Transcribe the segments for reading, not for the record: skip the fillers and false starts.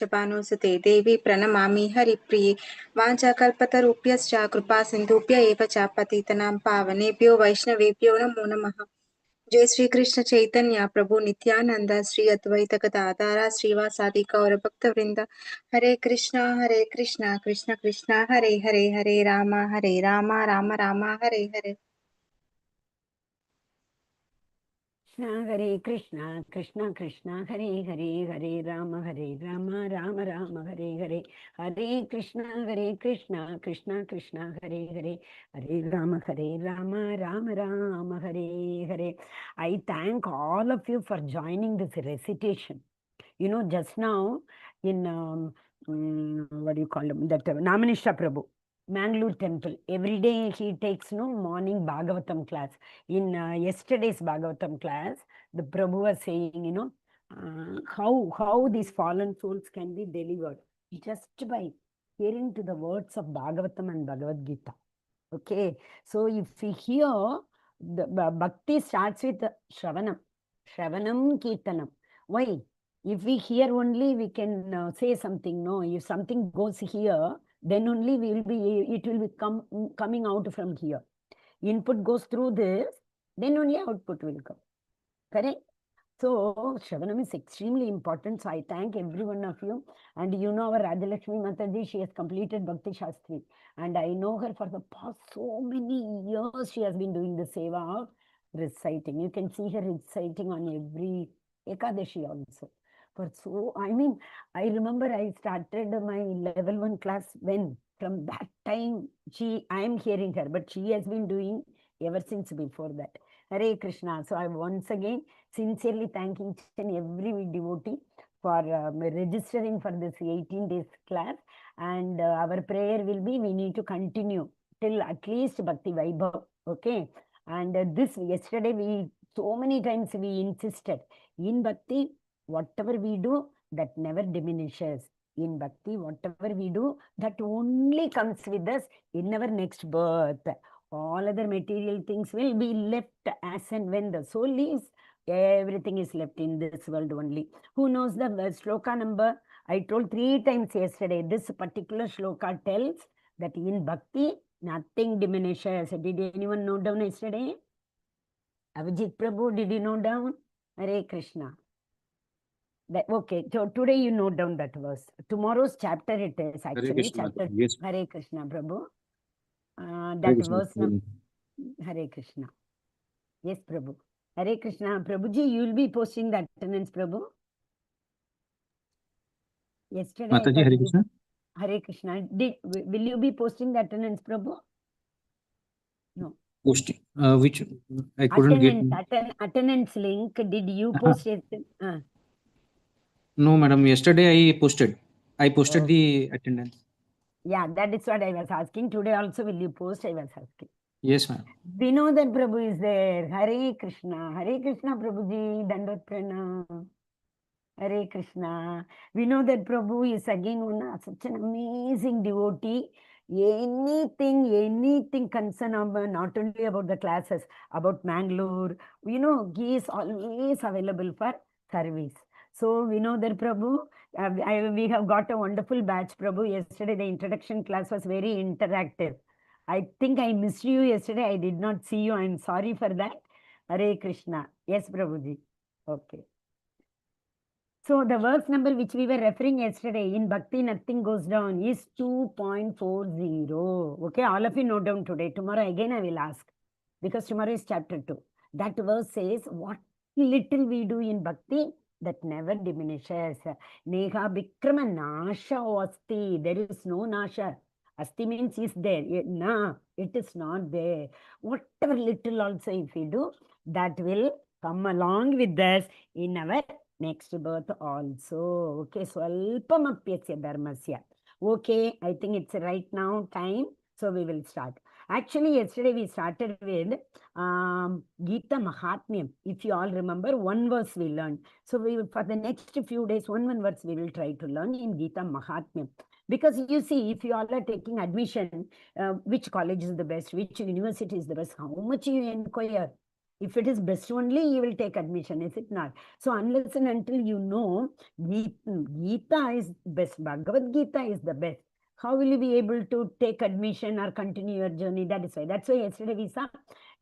Chapanusate Devi Pranamami Haripriye Vanchakalpatarupyascha Kripa Sindhupya Eva Chapatitanam Pavanebhyo Vaishnavebhyo Namo Namaha. जय श्री कृष्ण चैतन्य प्रभु नित्यानंद श्री अद्वैत गदाधर श्रीवासादि गौर भक्त वृंद हरे Krishna Krishna Krishna Hare Hare Hare Ram Ram Ram Hare Hare Hare Krishna, Krishna Krishna, Hare Hare, Hare Rama, Rama Rama, Hare Hare, Hare Krishna, Krishna Krishna, Hare Hare, Hare Rama, Rama Rama, Hare Hare. I thank all of you for joining this recitation. You know, just now in what do you call them? That Namanisha Prabhu. Mangaluru temple. Every day he takes morning Bhagavatam class. In yesterday's Bhagavatam class, the Prabhu was saying, how these fallen souls can be delivered just by hearing to the words of Bhagavatam and Bhagavad Gita. Okay, so if we hear, the bhakti starts with Shravanam, Kirtanam. Why? If we hear only, we can say something. No, if something goes here, then only it will be coming out from here. Input goes through this, then only output will come. Correct? So, Shravanam is extremely important. So, I thank every one of you. And you know our Radha Lakshmi Mataji, she has completed Bhakti Shastri. And I know her for the past so many years. She has been doing the Seva of reciting. You can see her reciting on every Ekadashi also. I remember I started my level 1 class when, from that time, I am hearing her, but she has been doing ever since before that. Hare Krishna. So I once again sincerely thank each and every devotee for registering for this 18 days class. And our prayer will be, we need to continue till at least Bhakti Vaibhav. Okay. And yesterday so many times we insisted, in Bhakti, whatever we do, that never diminishes. In Bhakti, whatever we do, that only comes with us in our next birth. All other material things will be left as and when the soul leaves. Everything is left in this world only. Who knows the shloka number? I told 3 times yesterday. This particular shloka tells that in Bhakti, nothing diminishes. Did anyone note down yesterday? Avijit Prabhu, did you note down? Hare Krishna. Okay, so today you note down that verse. Tomorrow's chapter it is actually. Hare Krishna, chapter. yes. Hare Krishna, Prabhu. Hare Krishna, verse number. Hare Krishna. Yes, Prabhu. Hare Krishna. Prabhuji, you will be posting the attendance, Prabhu. Yesterday. Mataji, Hare Krishna. Hare Krishna. Will you be posting the attendance, Prabhu? No. Posting. Which I couldn't get. Attendance link. Did you post it? No, madam. Yesterday I posted. The attendance. Yeah, that is what I was asking. Today also will you post? I was asking. Yes, ma'am. We know that Prabhu is there. Hare Krishna. Hare Krishna, Prabhuji. Dandat Pranam. Hare Krishna. We know that Prabhu is again such an amazing devotee. Anything concern about not only about the classes, about Mangalore, he is always available for service. So we know that Prabhu, we have got a wonderful batch, Prabhu. Yesterday the introduction class was very interactive. I think I missed you yesterday. I did not see you. I'm sorry for that. Hare Krishna. Yes, Prabhuji. Okay. So the verse number which we were referring yesterday, in Bhakti nothing goes down, is 2.40. Okay, all of you note down today. Tomorrow again I will ask, because tomorrow is chapter 2. That verse says, what little we do in Bhakti, that never diminishes. Neha Vikrama Nasha Asti. There is no Nasha. Asti means is there. No, it is not there. Whatever little also if we do, that will come along with us in our next birth also. Okay, Swalpamapyasya dharmasya. Okay, I think it's right now time. So we will start. Actually, yesterday we started with Gita Mahatmyam. If you all remember, one verse we learned. So for the next few days, one verse we will try to learn in Gita Mahatmyam. Because you see, if you all are taking admission, which college is the best, which university is the best, how much you inquire. If it is best only, you will take admission, is it not? So unless and until you know Gita is best, Bhagavad Gita is the best, how will you be able to take admission or continue your journey? That is why. That's why yesterday we saw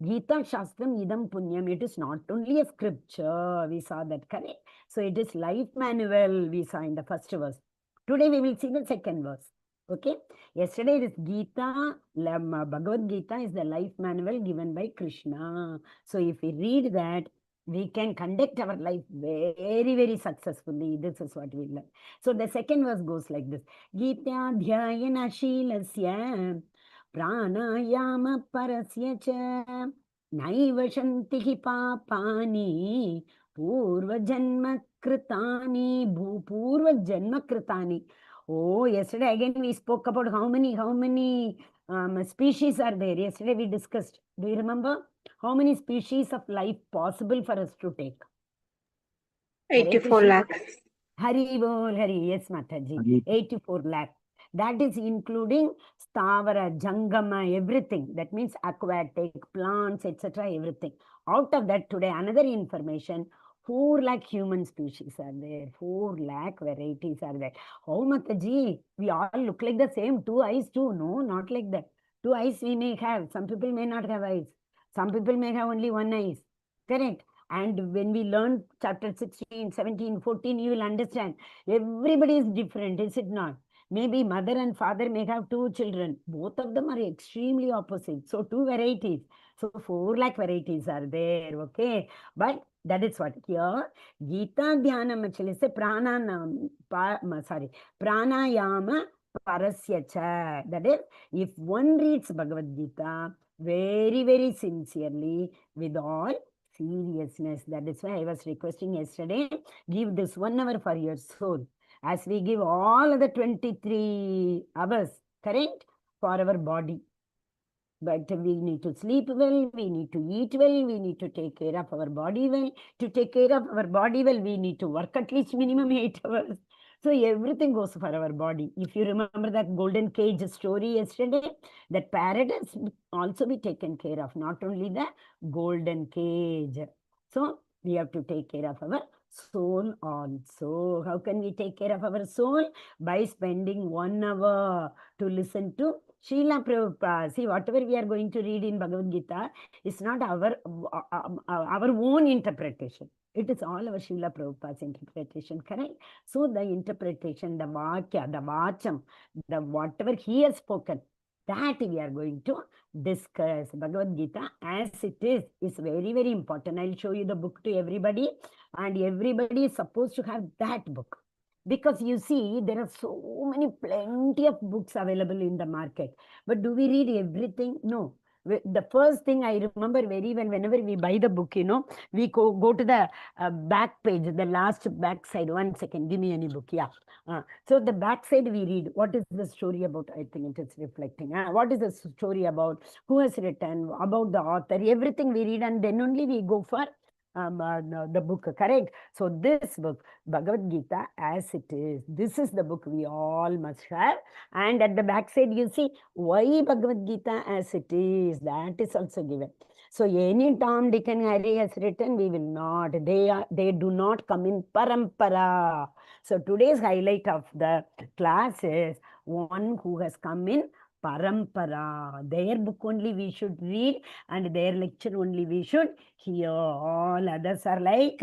Gita Shastram Idam Punyam. It is not only a scripture. We saw that, correct? So it is life manual we saw in the first verse. Today we will see the second verse. Okay. Yesterday it is Gita, Bhagavad Gita is the life manual given by Krishna. So if we read that, we can conduct our life very, very successfully. This is what we learn. So the second verse goes like this. Gita dhyayana shilasya pranayama parasya cha naiva shantihi papani purva janma kritani purva janma kritani. Oh, yesterday again we spoke about how many species are there. Yesterday we discussed. Do you remember? How many species of life possible for us to take? 84 lakhs. Hari bol, Hari. Yes, Mataji. 84 lakh. That is including Stavara, Jangama, everything. That means aquatic, plants, etc. everything. Out of that today, another information, 4 lakh human species are there. 4 lakh varieties are there. Oh, Mataji, we all look like the same. 2 eyes too. No, not like that. 2 eyes we may have. Some people may not have eyes. Some people may have only 1 eyes. Correct? And when we learn chapter 16, 17, 14, you will understand. Everybody is different, is it not? Maybe mother and father may have 2 children. Both of them are extremely opposite. So 2 varieties. So 4 lakh varieties are there, okay? But that is what here. Gita Dhyanam actually say pranayama parasya cha. That is, if one reads Bhagavad Gita very, very sincerely with all seriousness. That is why I was requesting yesterday, give this 1 hour for your soul. As we give all other 23 hours, correct, for our body. But we need to sleep well, we need to eat well, we need to take care of our body well. To take care of our body well, we need to work at least minimum 8 hours. So everything goes for our body. If you remember that golden cage story yesterday, that parrot has also be taken care of, not only the golden cage. So we have to take care of our soul also. How can we take care of our soul? By spending 1 hour to listen to Srila Prabhupada. See, whatever we are going to read in Bhagavad Gita is not our own interpretation. It is all our Srila Prabhupada's interpretation, correct? So the interpretation, the Vakya, the Vacham, the whatever he has spoken, that we are going to discuss. Bhagavad Gita as it is very, very important. I'll show you the book to everybody, and everybody is supposed to have that book. Because you see, there are so many, plenty of books available in the market. But do we read everything? No. The first thing I remember very well, whenever we buy the book, we go to the back page, the last back side. 1 second, give me any book. Yeah. So the back side we read, what is the story about? I think it is reflecting. What is the story about? Who has written? About the author? Everything we read, and then only we go for the book, correct? So this book, Bhagavad Gita as it is, this is the book we all must have. And at the back side, you see why Bhagavad Gita as it is, that is also given. So any Tom, Dick and Harry has written, we will not. They do not come in parampara. So today's highlight of the class is one who has come in parampara. Their book only we should read, and their lecture only we should hear. All others are like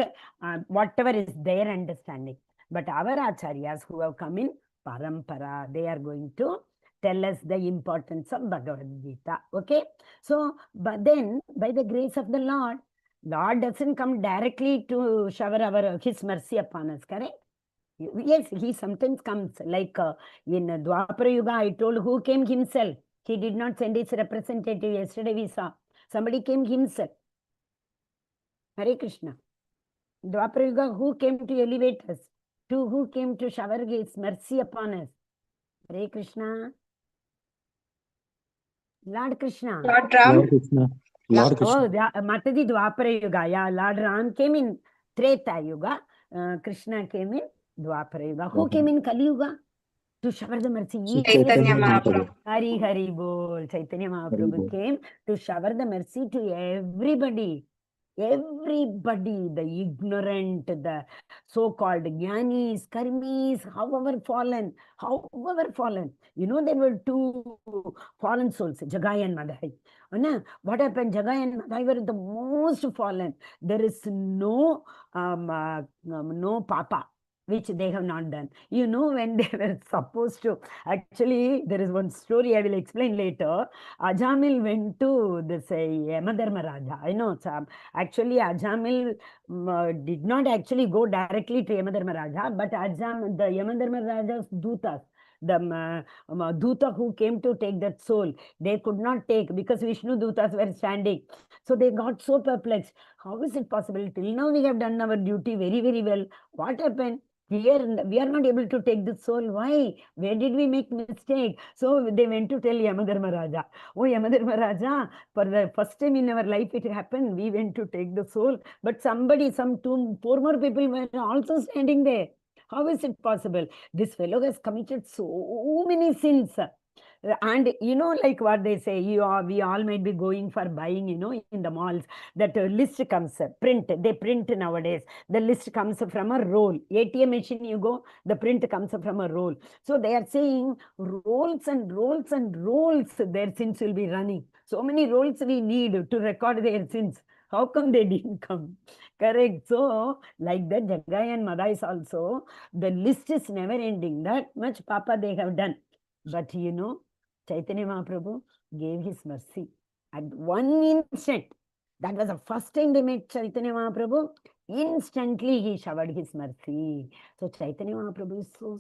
whatever is their understanding. But our acharyas who have come in parampara, they are going to tell us the importance of Bhagavad Gita. Okay? So, but then by the grace of the Lord doesn't come directly to shower his mercy upon us, correct? Yes, he sometimes comes, like in Dwapara Yuga, I told who came himself. He did not send his representative. Yesterday we saw. Somebody came himself. Hare Krishna. Dwapara Yuga, who came to elevate us? Who came to shower his mercy upon us? Hare Krishna. Lord Krishna. Lord Ram. Lord Krishna. Lord Krishna. Oh, Mataji Dwapara Yuga. Yeah, Lord Ram came in Treta Yuga. Krishna came in Dwapara Yuga. Who came in Kali Yuga? To shower the mercy. Chaitanya Mahaprabhu. Hari Bol. Chaitanya Mahaprabhu came to shower the mercy to everybody. Everybody, the ignorant, the so-called jnanis, karmis, however fallen. You know, there were two fallen souls, Jagai and Madai. What happened? Jagai and Madai were the most fallen. There is no papa which they have not done. You know, when they were supposed to, actually, there is one story I will explain later. Ajamil went to this Yamadharma Raja. I know, actually, Ajamil did not actually go directly to Yamadharma Raja, but the Yamadharma Raja's Dutas, the Duta who came to take that soul, they could not take because Vishnu Dutas were standing. So they got so perplexed. How is it possible? Till now we have done our duty very, very well. What happened? Here we are not able to take the soul. Why? Where did we make mistake? So they went to tell Yamadharma Raja. Oh, Yamadharma Raja, for the first time in our life it happened. We went to take the soul, but some four more people were also standing there. How is it possible? This fellow has committed so many sins. And you know, like what they say, we all might be going for buying, you know, in the malls, that list comes, they print nowadays. The list comes from a roll. ATM machine, you go, the print comes from a roll. So they are saying rolls and rolls and rolls, their sins will be running. So many rolls we need to record their sins. How come they didn't come? Correct. So, like that, Jagai and Madai is also, the list is never ending. That much Papa they have done. But you know, Chaitanya Mahaprabhu gave his mercy at one instant. That was the first time they met Chaitanya Mahaprabhu. Instantly he showered his mercy. So Chaitanya Mahaprabhu is so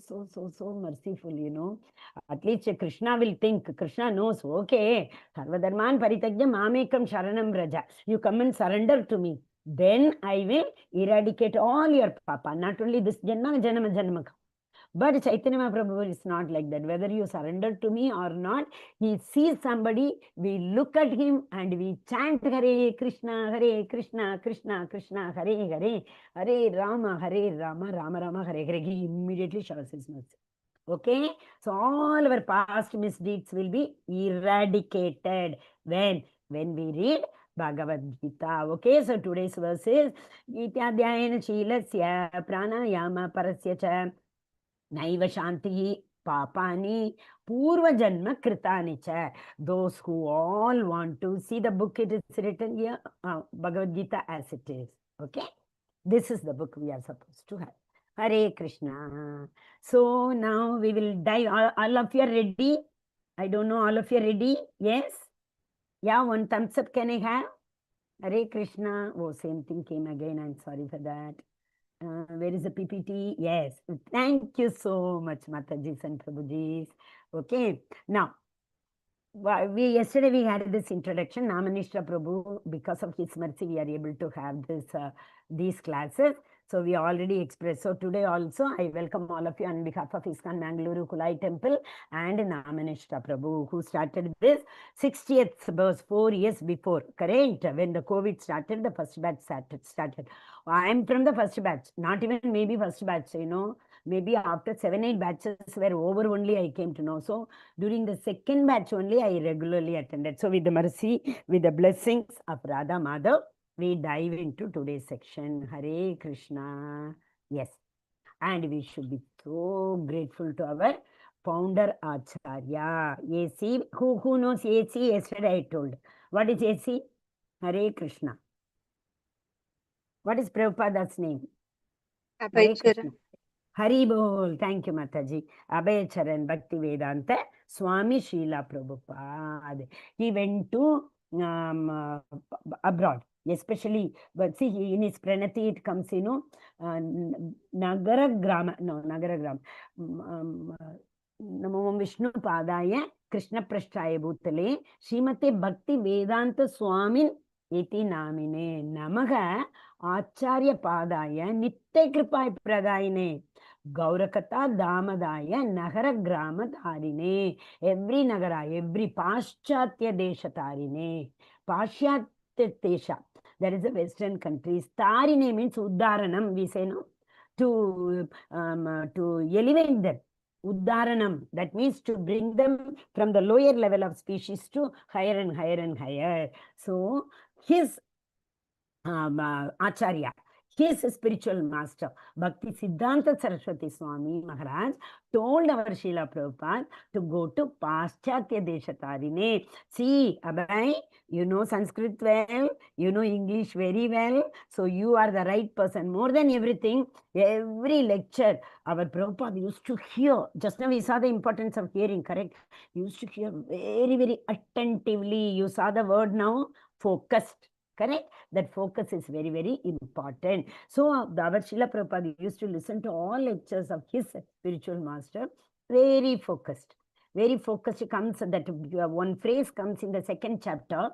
merciful, you know. At least Krishna will think, Krishna knows, okay, Sarvadharman Paritagya Mamekam Sharanam Raja. You come and surrender to me. Then I will eradicate all your papa. Not only this Janma, Janma. But Chaitanya Mahaprabhu is not like that. Whether you surrender to me or not, he sees somebody, we look at him and we chant Hare Krishna, Krishna Krishna, Hare Hare, Hare Rama, Rama Rama, Hare Hare. He immediately showers his mercy. Okay? So all our past misdeeds will be eradicated. When we read Bhagavad Gita. Okay, so today's verse is Gita Dhyayana Shilasya Pranayama Parasya Cha Naiva Shanti Papani Purva Janma Kritani Cha. Those who all want to see the book, it is written here, Bhagavad Gita as it is. Okay, this is the book we are supposed to have. Hare Krishna. So now we will dive. All of you are ready? I don't know, all of you are ready? Yes? Yeah, one thumbs up can I have? Hare Krishna. Oh, same thing came again. I'm sorry for that. Where is the PPT? Yes. Thank you so much, Matajis and Prabhujis. Okay. Now, yesterday we had this introduction. Namanishra Prabhu, because of his mercy, we are able to have these classes. So we already expressed. So today also, I welcome all of you on behalf of ISKCON Mangalore Kulai Temple and Namanishra Prabhu, who started this 60th verse 4 years before. Correct? When the COVID started, the first batch started. I am from the first batch, not even maybe first batch, you know. Maybe after 7-8 batches were over, only I came to know. So during the second batch only, I regularly attended. So with the mercy, with the blessings of Radha Madhav, we dive into today's section. Hare Krishna. Yes. And we should be so grateful to our founder Acharya. AC. Who knows AC? Yesterday I told. What is AC? Hare Krishna. What is Prabhupada's name? Hare Krishna. Hari Bol. Thank you, Mataji. Abhay Charan Bhakti Vedanta Swami Srila Prabhupada. He went to abroad, especially, but see, in his pranati it comes, you know, Nagara Grama. Namo Vishnu Padaya Krishna Prasthaya Bhutale Srimate Bhakti Vedanta Swamin Iti Namine Namaha Acharya Padaya Nitya Kripa Pradayine Gaurakata Damadaya Nagara Grama Dharine. Every Nagara, every Paschatya Desha Tarine. Paschatya Desha, that is the Western countries. Tarine means Uddharanam, we say, no? To elevate them. Uddharanam, that means to bring them from the lower level of species to higher and higher and higher. So his Acharya, his spiritual master, Bhakti Siddhanta Saraswati Swami Maharaj, told our Srila Prabhupada to go to Paschatya Deshatarine. See, Abhay, you know Sanskrit well, you know English very well, so you are the right person. More than everything, every lecture, our Prabhupada used to hear. Just now we saw the importance of hearing, correct? He used to hear very, very attentively. You saw the word now, focused, correct? That focus is very, very important. So, our Srila Prabhupada used to listen to all lectures of his spiritual master, very focused. Very focused comes that one phrase comes in the second chapter,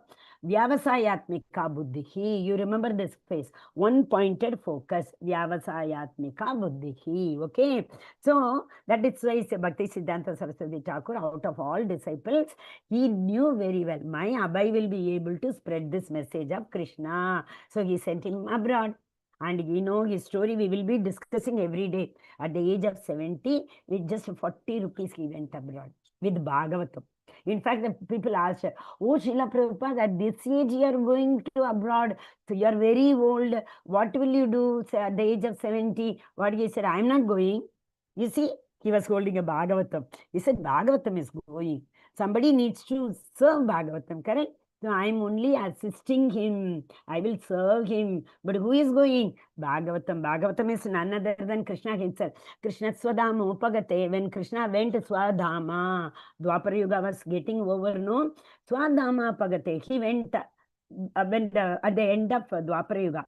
Vyavasayatmika buddhihi. You remember this phrase, one pointed focus, Vyavasayatmika buddhihi. Okay. So, that is why Bhakti Siddhanta Saraswati Thakur, out of all disciples, he knew very well, my Abhay will be able to spread this message of Krishna. So he sent him abroad. And you know his story, we will be discussing every day. At the age of 70, with just 40 rupees, he went abroad with Bhagavatam. In fact, the people asked, oh, Srila Prabhupada, at this age you are going to abroad. So you are very old. What will you do at the age of 70? What he said, I am not going. You see, he was holding a Bhagavatam. He said, Bhagavatam is going. Somebody needs to serve Bhagavatam, correct? So I am only assisting him. I will serve him. But who is going? Bhagavatam. Bhagavatam is none other than Krishna himself. Krishna Swadhama Upagate. When Krishna went to Swadhama, Dwapara Yuga was getting over, no? Swadhama Upagate. He went at the end of Dwapara Yuga.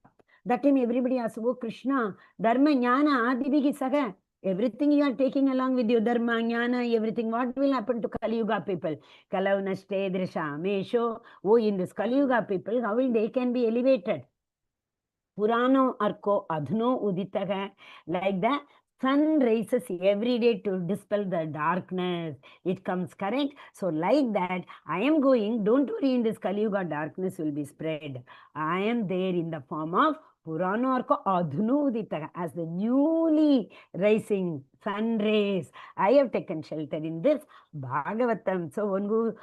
That time everybody asked, oh Krishna, Dharma Jnana Adibhigi Saga. Everything you are taking along with you, Dharma, Jnana, everything. What will happen to Kali Yuga people? Kalau Nashte Drisha Mesho. Oh, in this Kali Yuga people, how will they can be elevated? Purano Arko Adhno Uditaga. Like that, sun rises every day to dispel the darkness. It comes, correct? So like that, I am going, don't worry, in this Kali Yuga, darkness will be spread. I am there in the form of Purano Arko Adhno Uditaga, as the newly rising sun rays. I have taken shelter in this Bhagavatam. So one who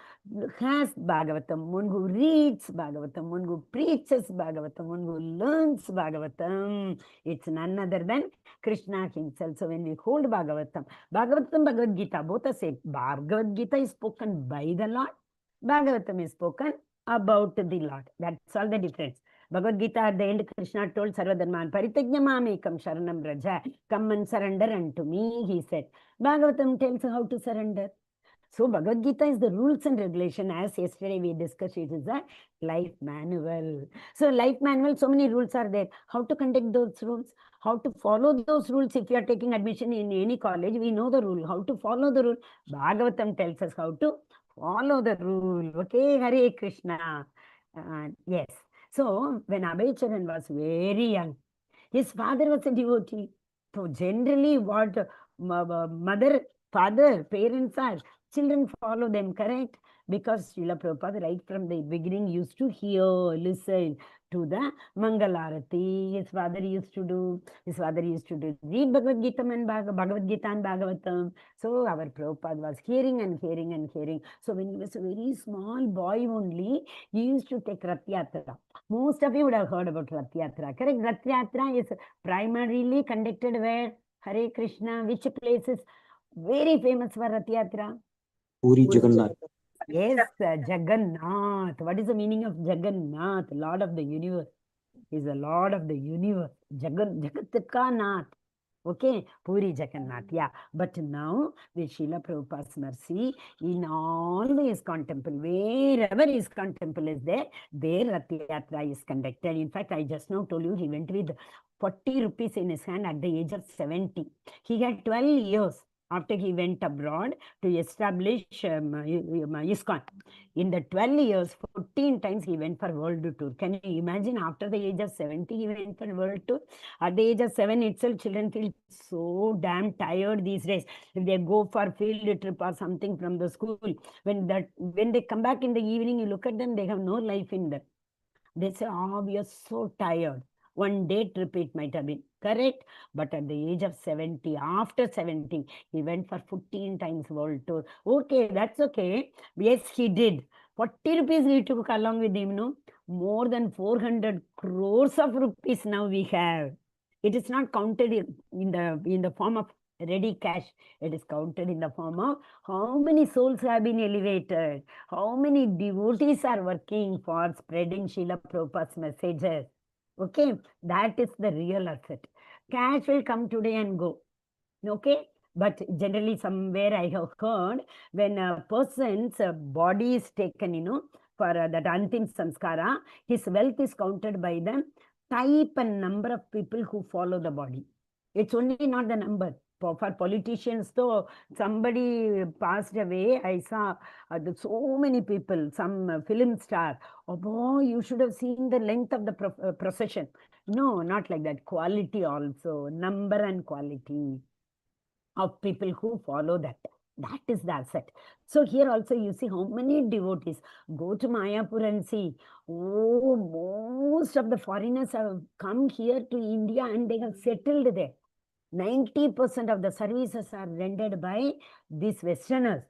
has Bhagavatam, one who reads Bhagavatam, one who preaches Bhagavatam, one who learns Bhagavatam, it's none other than Krishna himself. So when we hold Bhagavatam, Bhagavad Gita, both are same. Bhagavad Gita is spoken by the Lord, Bhagavatam is spoken about the Lord. That's all the difference. Bhagavad Gita at the end, Krishna told Sarvadharman, Paritagnyamamekam Sharanam Raja, come and surrender unto me, he said. Bhagavatam tells how to surrender. So Bhagavad Gita is the rules and regulation. As yesterday we discussed, it is a life manual. So life manual, so many rules are there. How to conduct those rules, how to follow those rules. If you are taking admission in any college, we know the rule, how to follow the rule. Bhagavatam tells us how to follow the rule. Okay, Hare Krishna. Yes. So when Abhay was very young, his father was a devotee. So generally what mother, father, parents are, children follow them, correct? Because Srila Prabhupada right from the beginning used to hear, listen to the Mangalarati. His father used to read Bhagavad Gita and Bhagavatam. So our Prabhupada was hearing and hearing and hearing. So when he was a very small boy only, he used to take Rath Yatra. Most of you would have heard about Rath Yatra, correct? Rath Yatra is primarily conducted where? Hare Krishna, which place is very famous for Rath Yatra? Puri Jagannath. Yes, Jagannath. What is the meaning of Jagannath? Lord of the universe. He is the Lord of the universe. Jagatkanath. Okay, Puri Jagannath. Yeah. But now, with Srila Prabhupada's mercy, in all the ISKCON temple, wherever ISKCON temple is there Rath Yatra is conducted. In fact, I just now told you he went with 40 rupees in his hand at the age of 70. He had 12 years after he went abroad to establish ISKCON. In the 12 years, 14 times he went for world tour. Can you imagine? After the age of 70, he went for world tour. At the age of 7 itself, children feel so damn tired these days. If they go for field trip or something from the school, when they come back in the evening, you look at them, they have no life in them. They say, oh, we are so tired. One day trip it might have been, correct? But at the age of 70, after 70, he went for 14 times world tour. Okay, that's okay. Yes, he did. 40 rupees he took along with him, no? more than 400 crores of rupees now we have. It is not counted in the form of ready cash. It is counted in the form of how many souls have been elevated, how many devotees are working for spreading Srila Prabhupada's messages. Okay, that is the real asset. Cash will come today and go. Okay, but generally somewhere I have heard, when a person's body is taken, for that antim samskara, his wealth is counted by the type and number of people who follow the body. It's only not the number. For politicians, though, somebody passed away, I saw so many people, some film star. Oh boy, you should have seen the length of the procession. No, not like that. Quality also, number and quality of people who follow that. That is the asset. So here also you see how many devotees. Go to Mayapur and see. Oh, most of the foreigners have come here to India and they have settled there. 90% of the services are rendered by these Westerners,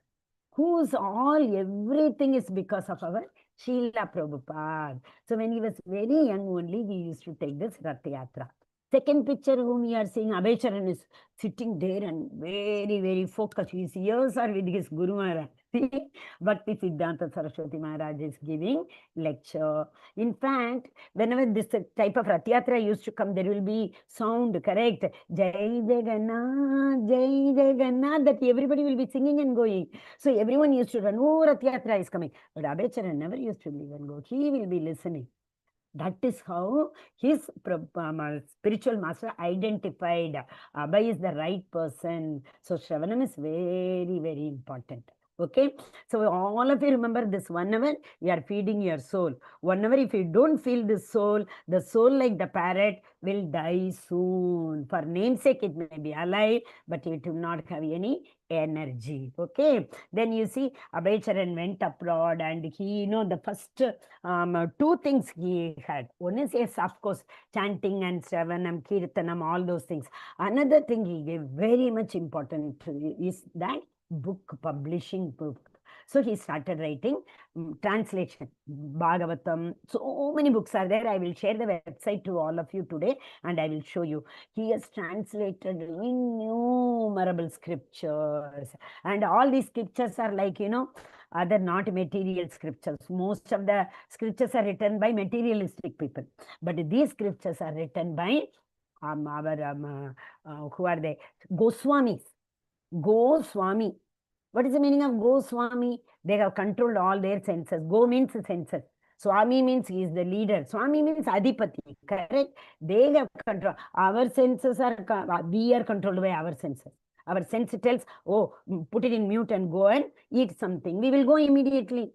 whose everything is because of our Srila Prabhupada. So when he was very young only, he used to take this Rath Yatra. Second picture whom we are seeing, Abhay is sitting there and very, very focused. His ears are with his Guru Maharaj. Bhakti Siddhanta Saraswati Maharaj is giving lecture. In fact, whenever this type of Rath Yatra used to come, there will be sound, correct? Jai Jagannath, Jai Jagannath, that everybody will be singing and going. So everyone used to run, oh, Rath Yatra is coming. But Abhay never used to leave and go. He will be listening. That is how his spiritual master identified Abhay is the right person. So Shravanam is very, very important. Okay, so all of you remember this 1 hour, you are feeding your soul. 1 hour, if you don't feel the soul like the parrot will die soon. For namesake, it may be alive, but it will not have any energy. Okay, then you see Abhay Charan went abroad and he, the first 2 things he had. One is, yes, of course, chanting and Shravanam, Kirtanam, all those things. Another thing he gave very much important is that book publishing book. So he started writing translation, Bhagavatam. So many books are there. I will share the website to all of you today and I will show you. He has translated innumerable scriptures. And all these scriptures are like, other not material scriptures. Most of the scriptures are written by materialistic people. But these scriptures are written by who are they? Goswamis. Goswami. What is the meaning of Goswami? They have controlled all their senses. Go means senses. Swami means he is the leader. Swami means Adipati. Correct? They have control. Our senses are, we are controlled by our senses. Our sense tells, oh, put it in mute and go and eat something. We will go immediately.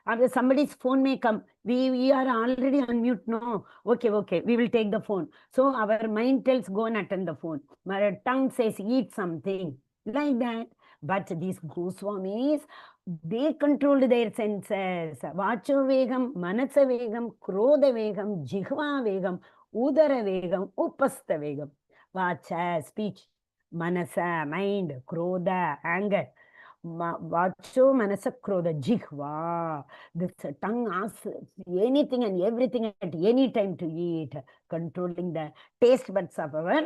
After somebody's phone may come, we are already on mute. No, okay, we will take the phone. So our mind tells, go and attend the phone. My tongue says, eat something. Like that. But these Goswamis, they controlled their senses. Vacho vegam, manasa vegam, krodha vegam, jihva vegam, udara vegam, upasta vegam. Vacha, speech. Manasa, mind. Krodha, anger. Vacho, manasa, krodha, jihva. This tongue asks anything and everything at any time to eat. Controlling the taste buds of our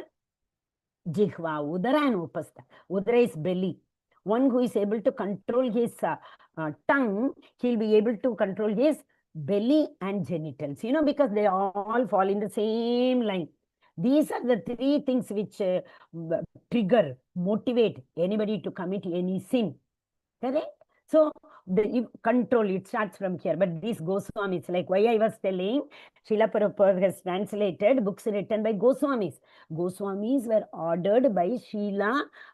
Jihva, Udara and Upasta. Udara is belly. One who is able to control his tongue, he'll be able to control his belly and genitals. Because they all fall in the same line. These are the 3 things which trigger, motivate anybody to commit any sin. Correct? So the control, it starts from here. But these Goswamis, like why I was telling, Srila Prabhupada has translated books written by Goswamis. Goswamis were ordered by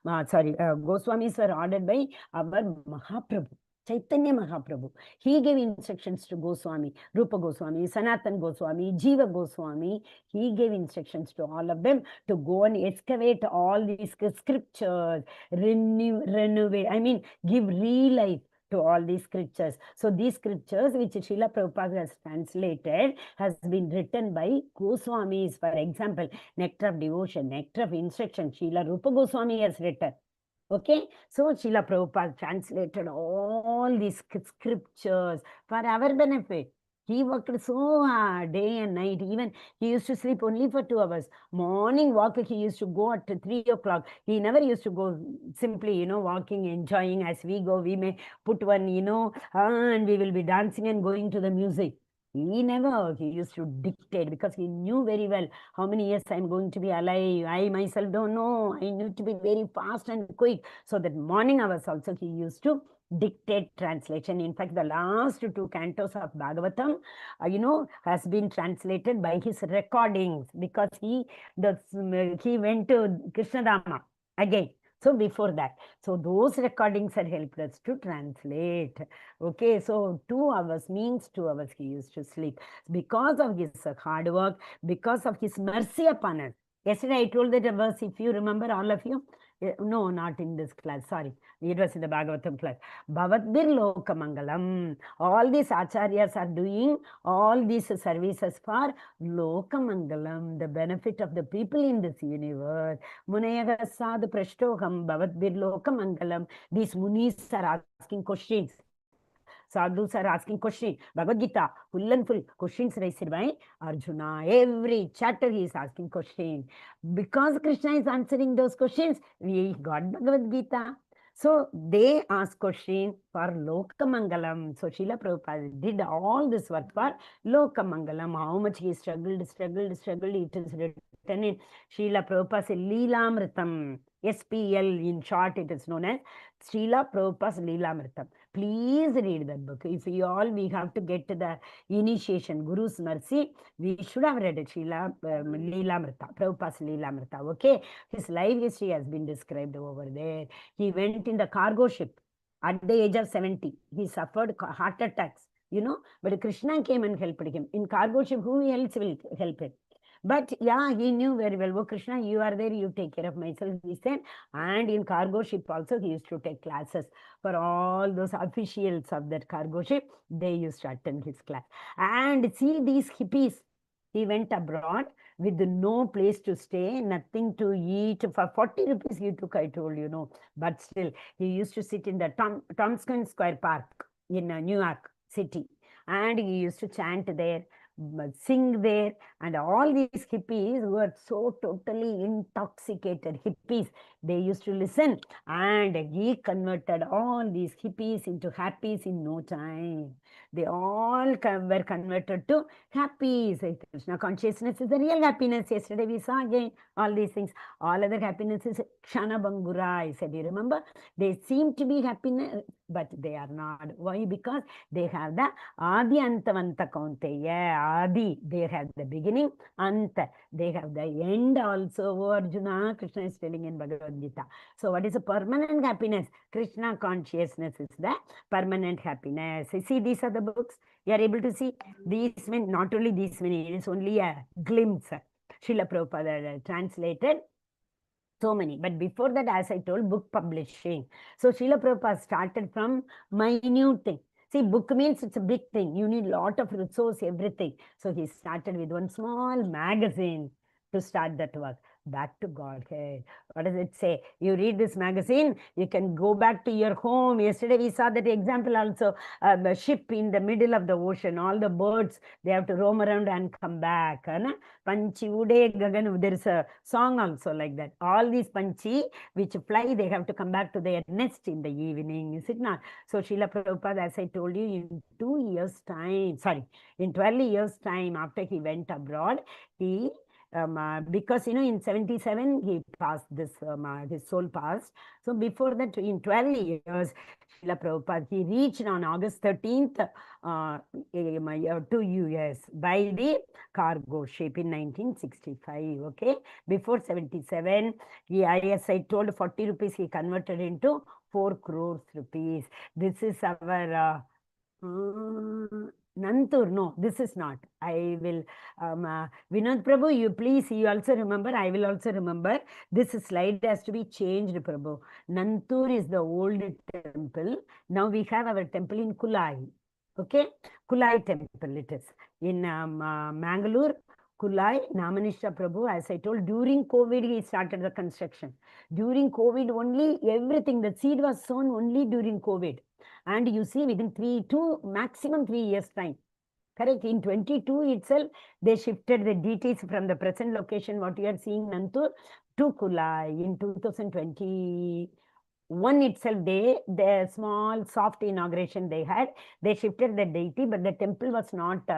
Goswamis were ordered by our Mahaprabhu, Chaitanya Mahaprabhu. He gave instructions to Goswami, Rupa Goswami, Sanatan Goswami, Jiva Goswami. He gave instructions to all of them to go and excavate all these scriptures, renovate, give real life to all these scriptures. So these scriptures which Srila Prabhupada has translated has been written by Goswamis. For example, Nectar of Devotion, Nectar of Instruction, Srila Rupa Goswami has written. Okay, so Srila Prabhupada translated all these scriptures for our benefit. He worked so hard, day and night. Even he used to sleep only for 2 hours. Morning walk, he used to go at 3 o'clock. He never used to go simply, walking, enjoying. As we go, we may put one, and we will be dancing and going to the music. He never, he used to dictate because he knew very well how many years I'm going to be alive. I myself don't know. I need to be very fast and quick. So that morning hours also he used to dictate translation. In fact, the last 2 cantos of Bhagavatam, has been translated by his recordings because he went to Krishnadama again. So before that, so those recordings had helped us to translate. Okay, so 2 hours means 2 hours he used to sleep because of his hard work, because of his mercy upon us. Yesterday I told that verse, if you remember, all of you. No, not in this class, sorry. It was in the Bhagavatam class. Bhavatbir Lokamangalam. All these acharyas are doing all these services for Lokamangalam, the benefit of the people in this universe. Munayaga Sadhu Prashtoham Bhavatbir Lokamangalam. These munis are asking questions. Sadhus are asking questions. Bhagavad Gita, full and full questions raised by Arjuna. Every chapter he is asking questions. Because Krishna is answering those questions, we got Bhagavad Gita. So they ask question for Lokamangalam. So Srila Prabhupada did all this work for Lokamangalam. How much he struggled. It is written in Srila Prabhupada's Leelamritam. SPL, in short, it is known as Srila Prabhupada's Leelamritam. Please read that book. If we have to get to the initiation, Guru's mercy, we should have read it, Srila Leelamrita, Prabhupada's Leelamrita. Okay, his life history has been described over there. He went in the cargo ship at the age of 70. He suffered heart attacks, but Krishna came and helped him. In cargo ship, who else will help him? But yeah, he knew very well, oh Krishna, you are there, you take care of myself, he said. And in cargo ship also, he used to take classes for all those officials of that cargo ship. They used to attend his class. And see these hippies, he went abroad with no place to stay, nothing to eat. For 40 rupees he took, I told you, but still, he used to sit in the Tompkins Square Park in New York City. And he used to chant there, sing there, and all these hippies who were so totally intoxicated hippies, they used to listen, and he converted all these hippies into happies in no time. They all were converted to happies. Krishna consciousness is the real happiness. Yesterday we saw again all these things. All other happiness is Kshana Bangura, I said, you remember? They seem to be happiness, but they are not. Why? Because they have the Adi Antavanta Kaunteya. Adi, they have the beginning, Anta, they have the end also. Arjuna, Krishna is telling in Bhagavad Gita. So what is a permanent happiness? Krishna consciousness is the permanent happiness. You see, these are the books. You are able to see these many, not only these many, it is only a glimpse. Srila Prabhupada translated so many. But before that, as I told, book publishing. So Srila Prabhupada started from minute thing. See, book means it's a big thing. You need a lot of resource, everything. So he started with one small magazine to start that work. Back to Godhead. What does it say? You read this magazine, you can go back to your home. Yesterday we saw that example also. The ship in the middle of the ocean. All the birds, they have to roam around and come back. Panchi Ude Gagan. There is a song also like that. All these Panchi which fly, they have to come back to their nest in the evening. Is it not? So Srila Prabhupada, as I told you, in 2 years' time, in 12 years' time, after he went abroad, he because in 77 he passed this, his soul passed. So before that, in 12 years, Srila Prabhupada, he reached on August 13th to US by the cargo ship in 1965. Okay, before 77, as I told, 40 rupees he converted into 4 crores rupees. This is our Nantur, no, this is not. I will, Vinod Prabhu, you also remember, I will also remember. This slide has to be changed, Prabhu. Nantur is the old temple. Now we have our temple in Kulai. Okay, Kulai temple it is. In Mangaluru, Kulai, Namanishra Prabhu, as I told, during COVID, he started the construction. During COVID only, everything, the seed was sown only during COVID. And you see, within maximum 3 years' time, Correct. In 22 itself, they shifted the deities from the present location, what you are seeing, Nantur, to Kulai. In 2021 itself, the small soft inauguration they had, they shifted the deity, but the temple was not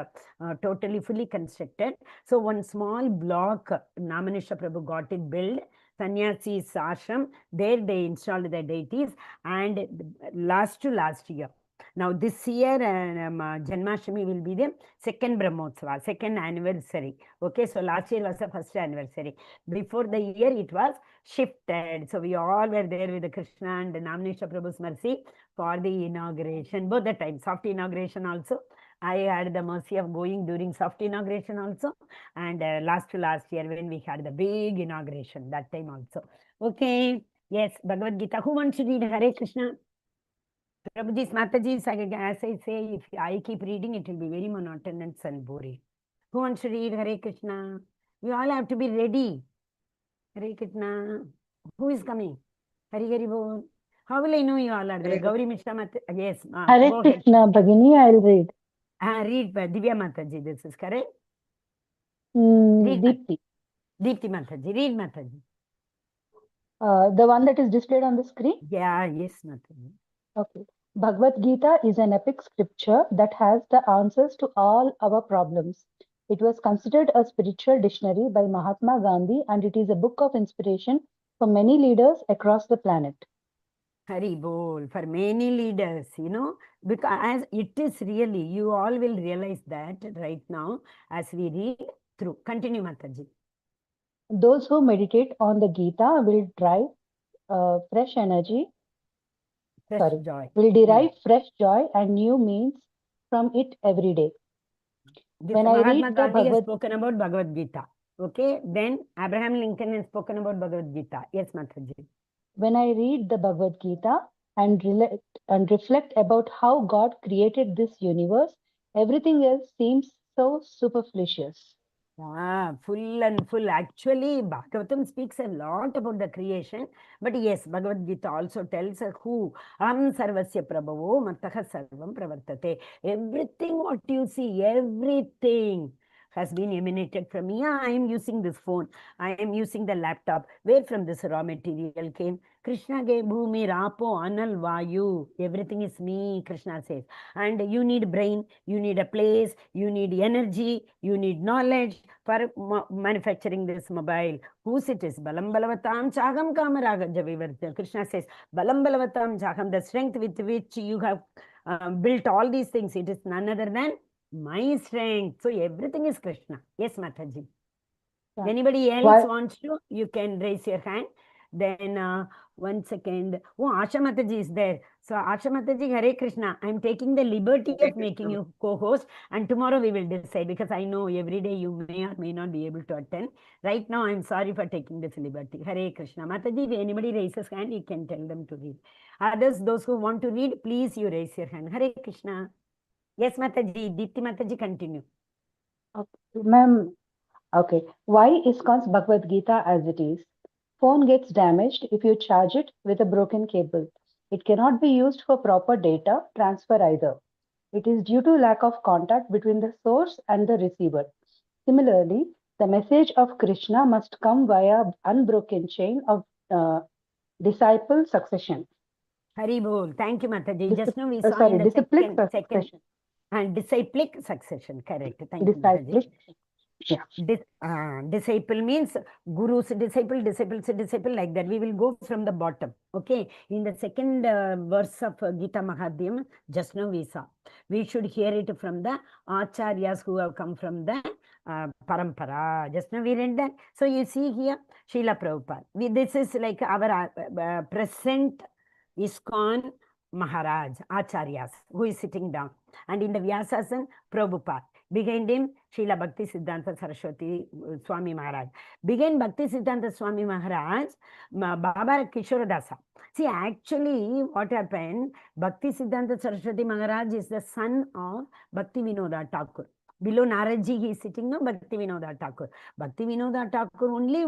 totally fully constructed. So one small block, Namanisha Prabhu got it built. Sannyasi's ashram, there they installed the deities, and last year. Now this year, Janmashtami will be the second Brahmotsava, second anniversary. Okay, so last year was the first anniversary. Before the year, it was shifted. So we all were there with the Krishna and Namanisha Prabhu's mercy for the inauguration, both the time, soft inauguration also. I had the mercy of going during soft inauguration also, and last year when we had the big inauguration, that time also. Okay, yes, Bhagavad Gita. Who wants to read Hare Krishna? Prabhuji's, Mataji's, as I say, if I keep reading, it will be very monotonous and boring. Who wants to read Hare Krishna? You all have to be ready. Hare Krishna. Who is coming? Hari Hari Bol. How will I know you all are there? Gauri Mishra Mata. Yes. Hare Go ahead. Krishna, Bhagini, I'll read. Read Divya Mataji. This is correct. Deepti. Deepti Mataji. Read Mataji. The one that is displayed on the screen? Yeah, yes, Mataji. Okay. Bhagavad Gita is an epic scripture that has the answers to all our problems. It was considered a spiritual dictionary by Mahatma Gandhi, and it is a book of inspiration for many leaders across the planet. Hari Bol, for many leaders, because as it is really, you all will realize that right now as we read through. Continue, Mataji. Those who meditate on the Gita will drive fresh energy. Joy. Will derive fresh joy and new means from it every day. When Mahatma Gandhi has spoken about Bhagavad Gita. Okay, then Abraham Lincoln has spoken about Bhagavad Gita. Yes, Mataji. When I read the Bhagavad Gita and reflect about how God created this universe, everything else seems so superfluous. Full and full. Actually, Bhagavatam speaks a lot about the creation. But yes, Bhagavad Gita also tells who. Aham sarvasya prabhavo mattaha sarvam pravartate. Everything what you see, everything has been emanated from me. I am using this phone. I am using the laptop. Where from this raw material came? Krishna gave bhumi, rapo, anal, vayu. Everything is me, Krishna says. And you need brain, you need a place, you need energy, you need knowledge for manufacturing this mobile. Whose it is? Balam balavatam chagam kamaraga javivartya. Krishna says, Balam balavatam chagam, the strength with which you have built all these things, it is none other than my strength. So everything is Krishna. Yes, Mataji. Yeah. Anybody else wants to? You can raise your hand. Then 1 second. Oh, Asha Mataji is there. So Asha Mataji, Hare Krishna. I'm taking the liberty of making you co-host, and tomorrow we will decide, because I know every day you may or may not be able to attend. Right now, I'm sorry for taking this liberty. Hare Krishna. Mataji, if anybody raises hand, you can tell them to read. Others, those who want to read, please you raise your hand. Hare Krishna. Yes, Mataji. Deepti Mataji, continue. Okay, ma'am. Okay. Why ISKCON's Bhagavad Gita as it is? Phone gets damaged if you charge it with a broken cable. It cannot be used for proper data transfer either. It is due to lack of contact between the source and the receiver. Similarly, the message of Krishna must come via unbroken chain of disciple succession. Hari Bol. Thank you, Mataji. Just now we saw in the second and disciplic succession. Correct. Thank you, Mataji. Yeah. Disciple means guru's disciple, disciple's disciple, like that. We will go from the bottom. Okay. In the second verse of Gita Mahadyam, just now we saw. We should hear it from the acharyas who have come from the parampara. Just now we read that. So you see here, Srila Prabhupada. This is like our present ISKCON Maharaj, Acharyas, who is sitting down. And in the Vyasasan, Prabhupada. Behind him, Srila Bhakti Siddhanta Saraswati Swami Maharaj. Behind Bhakti Siddhanta Swami Maharaj, Baba Kishoradasa. See, actually, what happened, Bhakti Siddhanta Saraswati Maharaj is the son of Bhakti Vinoda Thakur. Below Naradji, he is sitting now, Bhakti Vinoda Thakur. Bhakti Vinoda Thakur only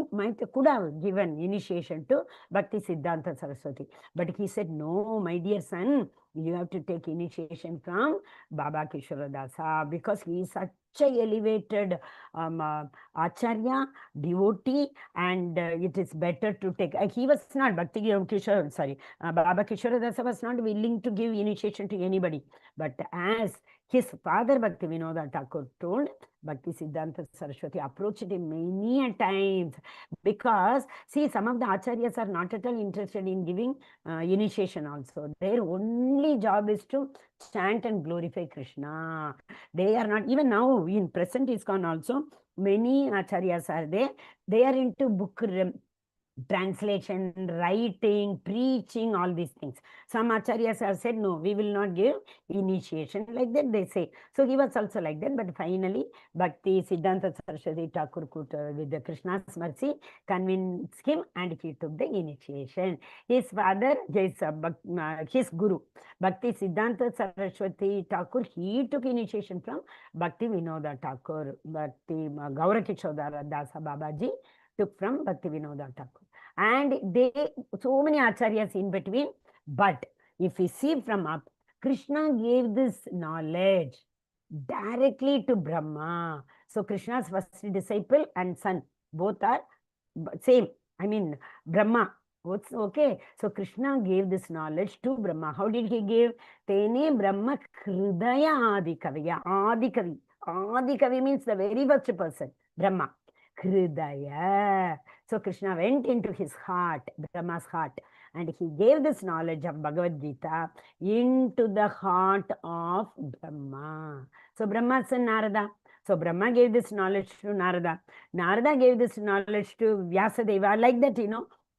could have given initiation to Bhakti Siddhanta Saraswati. But he said, no, my dear son, you have to take initiation from Baba Kishoradasa, because he is such a elevated acharya, devotee, and it is better to take. He was not Bhakti Kishore, sorry, Baba Kishoradasa was not willing to give initiation to anybody. But as his father Bhakti Vinoda Thakur told, Bhakti Siddhanta Saraswati approached him many a times, because see, some of the acharyas are not at all interested in giving initiation also. Their only job is to chant and glorify Krishna. They are not, even now in present ISKCON also, many acharyas are there. They are into book translation, writing, preaching, all these things. Some acharyas have said, no, we will not give initiation. Like that they say. So he was also like that. But finally, Bhakti Siddhanta Saraswati Thakur could, with the Krishna's mercy, convinced him, and he took the initiation. His father, his guru, Bhakti Siddhanta Saraswati Thakur, he took initiation from Bhakti Vinoda Thakur. Bhakti Gaur Kishodara Dasa Babaji took from Bhakti Vinoda Thakur. And they, so many acharyas in between. But if we see from up, Krishna gave this knowledge directly to Brahma. So Krishna's first disciple and son, both are same. I mean, Brahma. Okay. So Krishna gave this knowledge to Brahma. How did he give? Tene Brahma Hridaya Adikaviya. Adikavi. Adikavi means the very first person, Brahma. Hridaya. So Krishna went into his heart, Brahma's heart, and he gave this knowledge of Bhagavad Gita into the heart of Brahma. So Brahma's son Narada. So Brahma gave this knowledge to Narada. Narada gave this knowledge to Vyasadeva. Like that,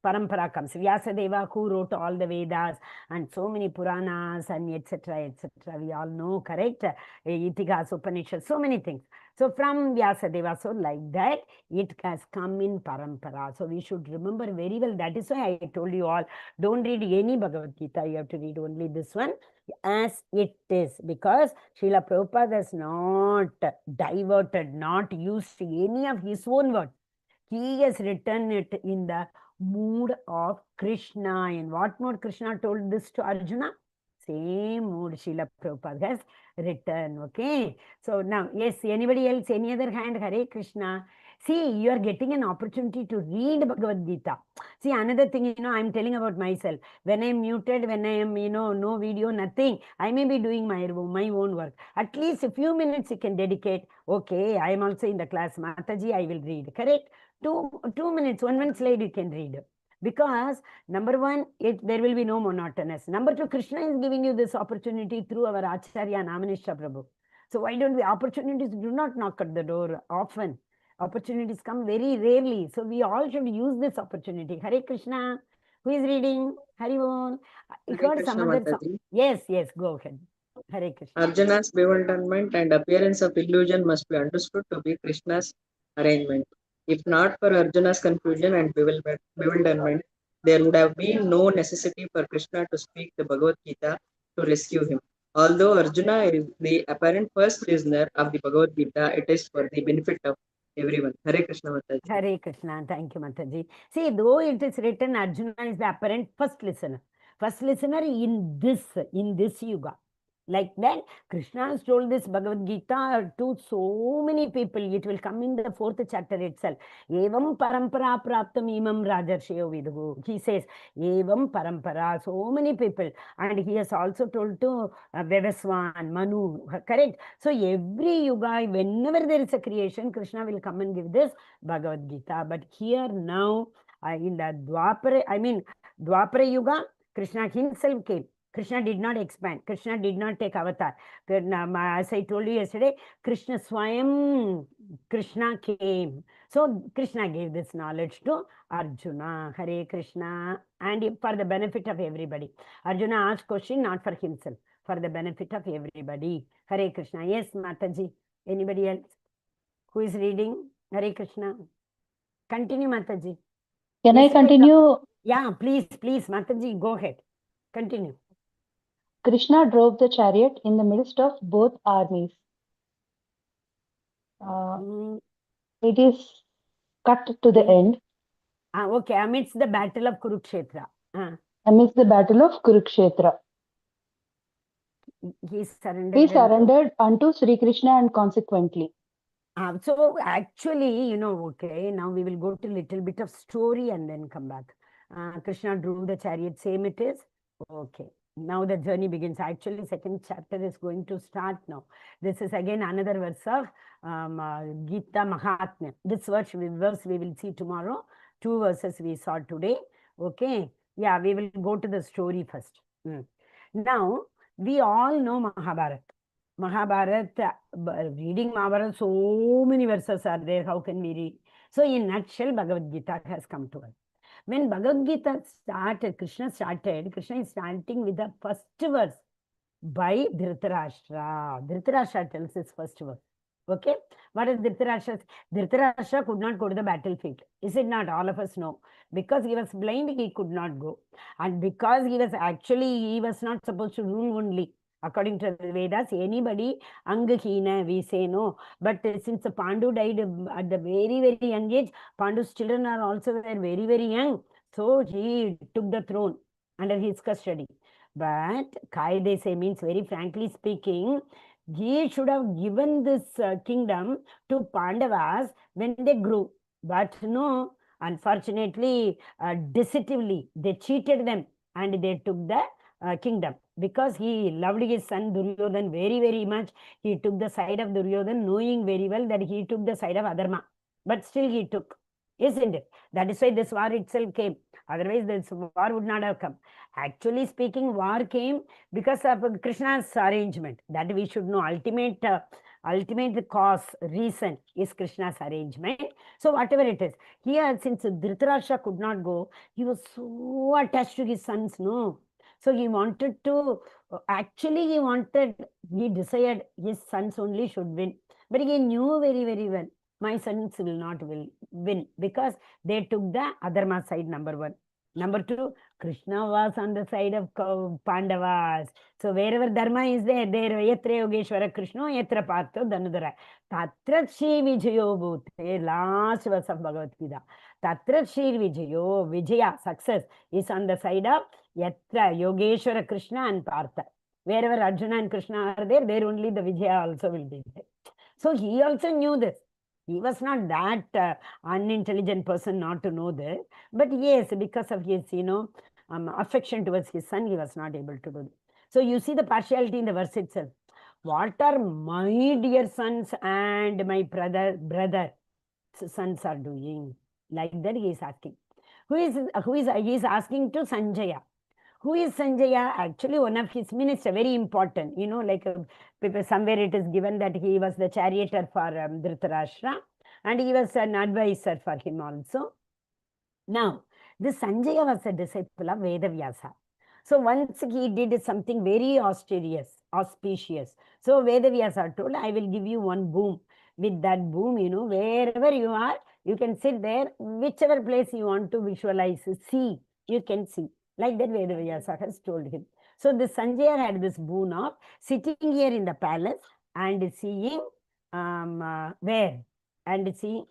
parampara comes. Vyasadeva, who wrote all the Vedas and so many Puranas and etc., etc. We all know, correct? Itikas, Upanishads, so many things. So from Vyasadeva, so like that, it has come in parampara. So we should remember very well. That is why I told you all, don't read any Bhagavad Gita. You have to read only this one as it is. Because Srila Prabhupada has not diverted, not used any of his own words. He has written it in the mood of Krishna. In what mood Krishna told this to Arjuna? Same mood Srila Prabhupada has written. Okay. So now, yes, anybody else, any other hand? Hare Krishna. See, you are getting an opportunity to read Bhagavad Gita. See, another thing, I'm telling about myself. When I am muted, when I am, no video, nothing, I may be doing my own work. At least a few minutes you can dedicate. Okay, I am also in the class. Mataji, I will read. Correct? 2 minutes, one slide you can read. Because number one, there will be no monotonous. Number two, Krishna is giving you this opportunity through our Acharya Namanishra Prabhu. So why don't we, opportunities do not knock at the door often. Opportunities come very rarely. So we all should use this opportunity. Hare Krishna. Who is reading? Hari Bol. Yes, go ahead. Hare Krishna. Arjuna's bewilderment and appearance of illusion must be understood to be Krishna's arrangement. If not for Arjuna's confusion and bewilderment, there would have been no necessity for Krishna to speak the Bhagavad Gita to rescue him. Although Arjuna is the apparent first listener of the Bhagavad Gita, it is for the benefit of everyone. Hare Krishna Mataji. Hare Krishna. Thank you, Mataji. See, though it is written Arjuna is the apparent first listener. First listener in this yuga. Like that, Krishna has told this Bhagavad Gita to so many people. It will come in the 4th chapter itself. Evam parampara praptam imam rajarshayo vidhu. He says, Evam parampara, so many people. And he has also told to Vevaswan, Manu, correct? So every yuga, whenever there is a creation, Krishna will come and give this Bhagavad Gita. But here now, in the Dwapara yuga, Krishna himself came. Krishna did not expand. Krishna did not take avatar. As I told you yesterday, Krishna came. So Krishna gave this knowledge to Arjuna. Hare Krishna. And for the benefit of everybody. Arjuna asked question not for himself, for the benefit of everybody. Hare Krishna. Yes, Mataji. Anybody else who is reading? Hare Krishna. Continue, Mataji. Can I continue? Yeah, please, Mataji, go ahead. Continue. Krishna drove the chariot in the midst of both armies. It is cut to the end. Okay, amidst the battle of Kurukshetra. Amidst the battle of Kurukshetra. He surrendered. He surrendered unto Sri Krishna and consequently. So actually, you know, okay, now we will go to little bit of story and then come back. Krishna drove the chariot, same it is. Okay, now the journey begins. Actually, second chapter is going to start now. This is again another verse of Gita Mahatmya. This verse we will see tomorrow. 2 verses we saw today. Okay, yeah, we will go to the story first. Now, we all know Mahabharata. Mahabharata, reading Mahabharata, so many verses are there. How can we read? So, in nutshell, Bhagavad Gita has come to us. When Bhagavad Gita started, Krishna is starting with the first verse by Dhritarashtra. Dhritarashtra tells his first verse. Okay, what is Dhritarashtra? Dhritarashtra could not go to the battlefield. Is it not? All of us know. Because he was blind, he could not go. And because he was not supposed to rule only. According to the Vedas, anybody, Angahina, we say no. But since Pandu died at the very, very young age, Pandu's children are also very, very young. So he took the throne under his custody. But Kai, they say, means very frankly speaking, he should have given this kingdom to Pandavas when they grew. But no, unfortunately, deceptively, they cheated them and they took the kingdom. Because he loved his son Duryodhan very, very much. He took the side of Duryodhan, knowing very well that he took the side of Adharma. But still he took, isn't it? That is why this war itself came. Otherwise, this war would not have come. Actually speaking, war came because of Krishna's arrangement. That we should know. Ultimate cause, reason is Krishna's arrangement. So whatever it is. Here, since Dhritarashtra could not go, he was so attached to his sons, no. So he wanted to, he desired his sons only should win. But he knew very, very well, my sons will not win because they took the Adharma side, number one. Number two, Krishna was on the side of Pandavas. So wherever Dharma is there, Yatra Yogeshwara Krishna, Yatra Partho Dhanudara. Tatra Shri Vijayo Bhute, last verse of Bhagavad Gita. Tatra Shri Vijayo, Vijaya, success, is on the side of Yatra Yogeshwara Krishna and Partha. Wherever Arjuna and Krishna are there only the Vijaya also will be there. So he also knew this. He was not that unintelligent person not to know this. But yes, because of his, affection towards his son, he was not able to do it. So you see the partiality in the verse itself. What are my dear sons and my brother sons are doing? Like that he is asking. He is asking to Sanjaya. Who is Sanjaya? Actually, one of his ministers, very important. Like somewhere it is given that he was the charioteer for Dhritarashtra and he was an advisor for him also. Now, this Sanjaya was a disciple of Vedavyasa. So once he did something very auspicious. So Vedavyasa told, I will give you one boom. With that boom, wherever you are, you can sit there, whichever place you want to visualize, see, you can see. Like that Vedavyasa has told him. So this Sanjaya had this boon of sitting here in the palace and seeing where? And see,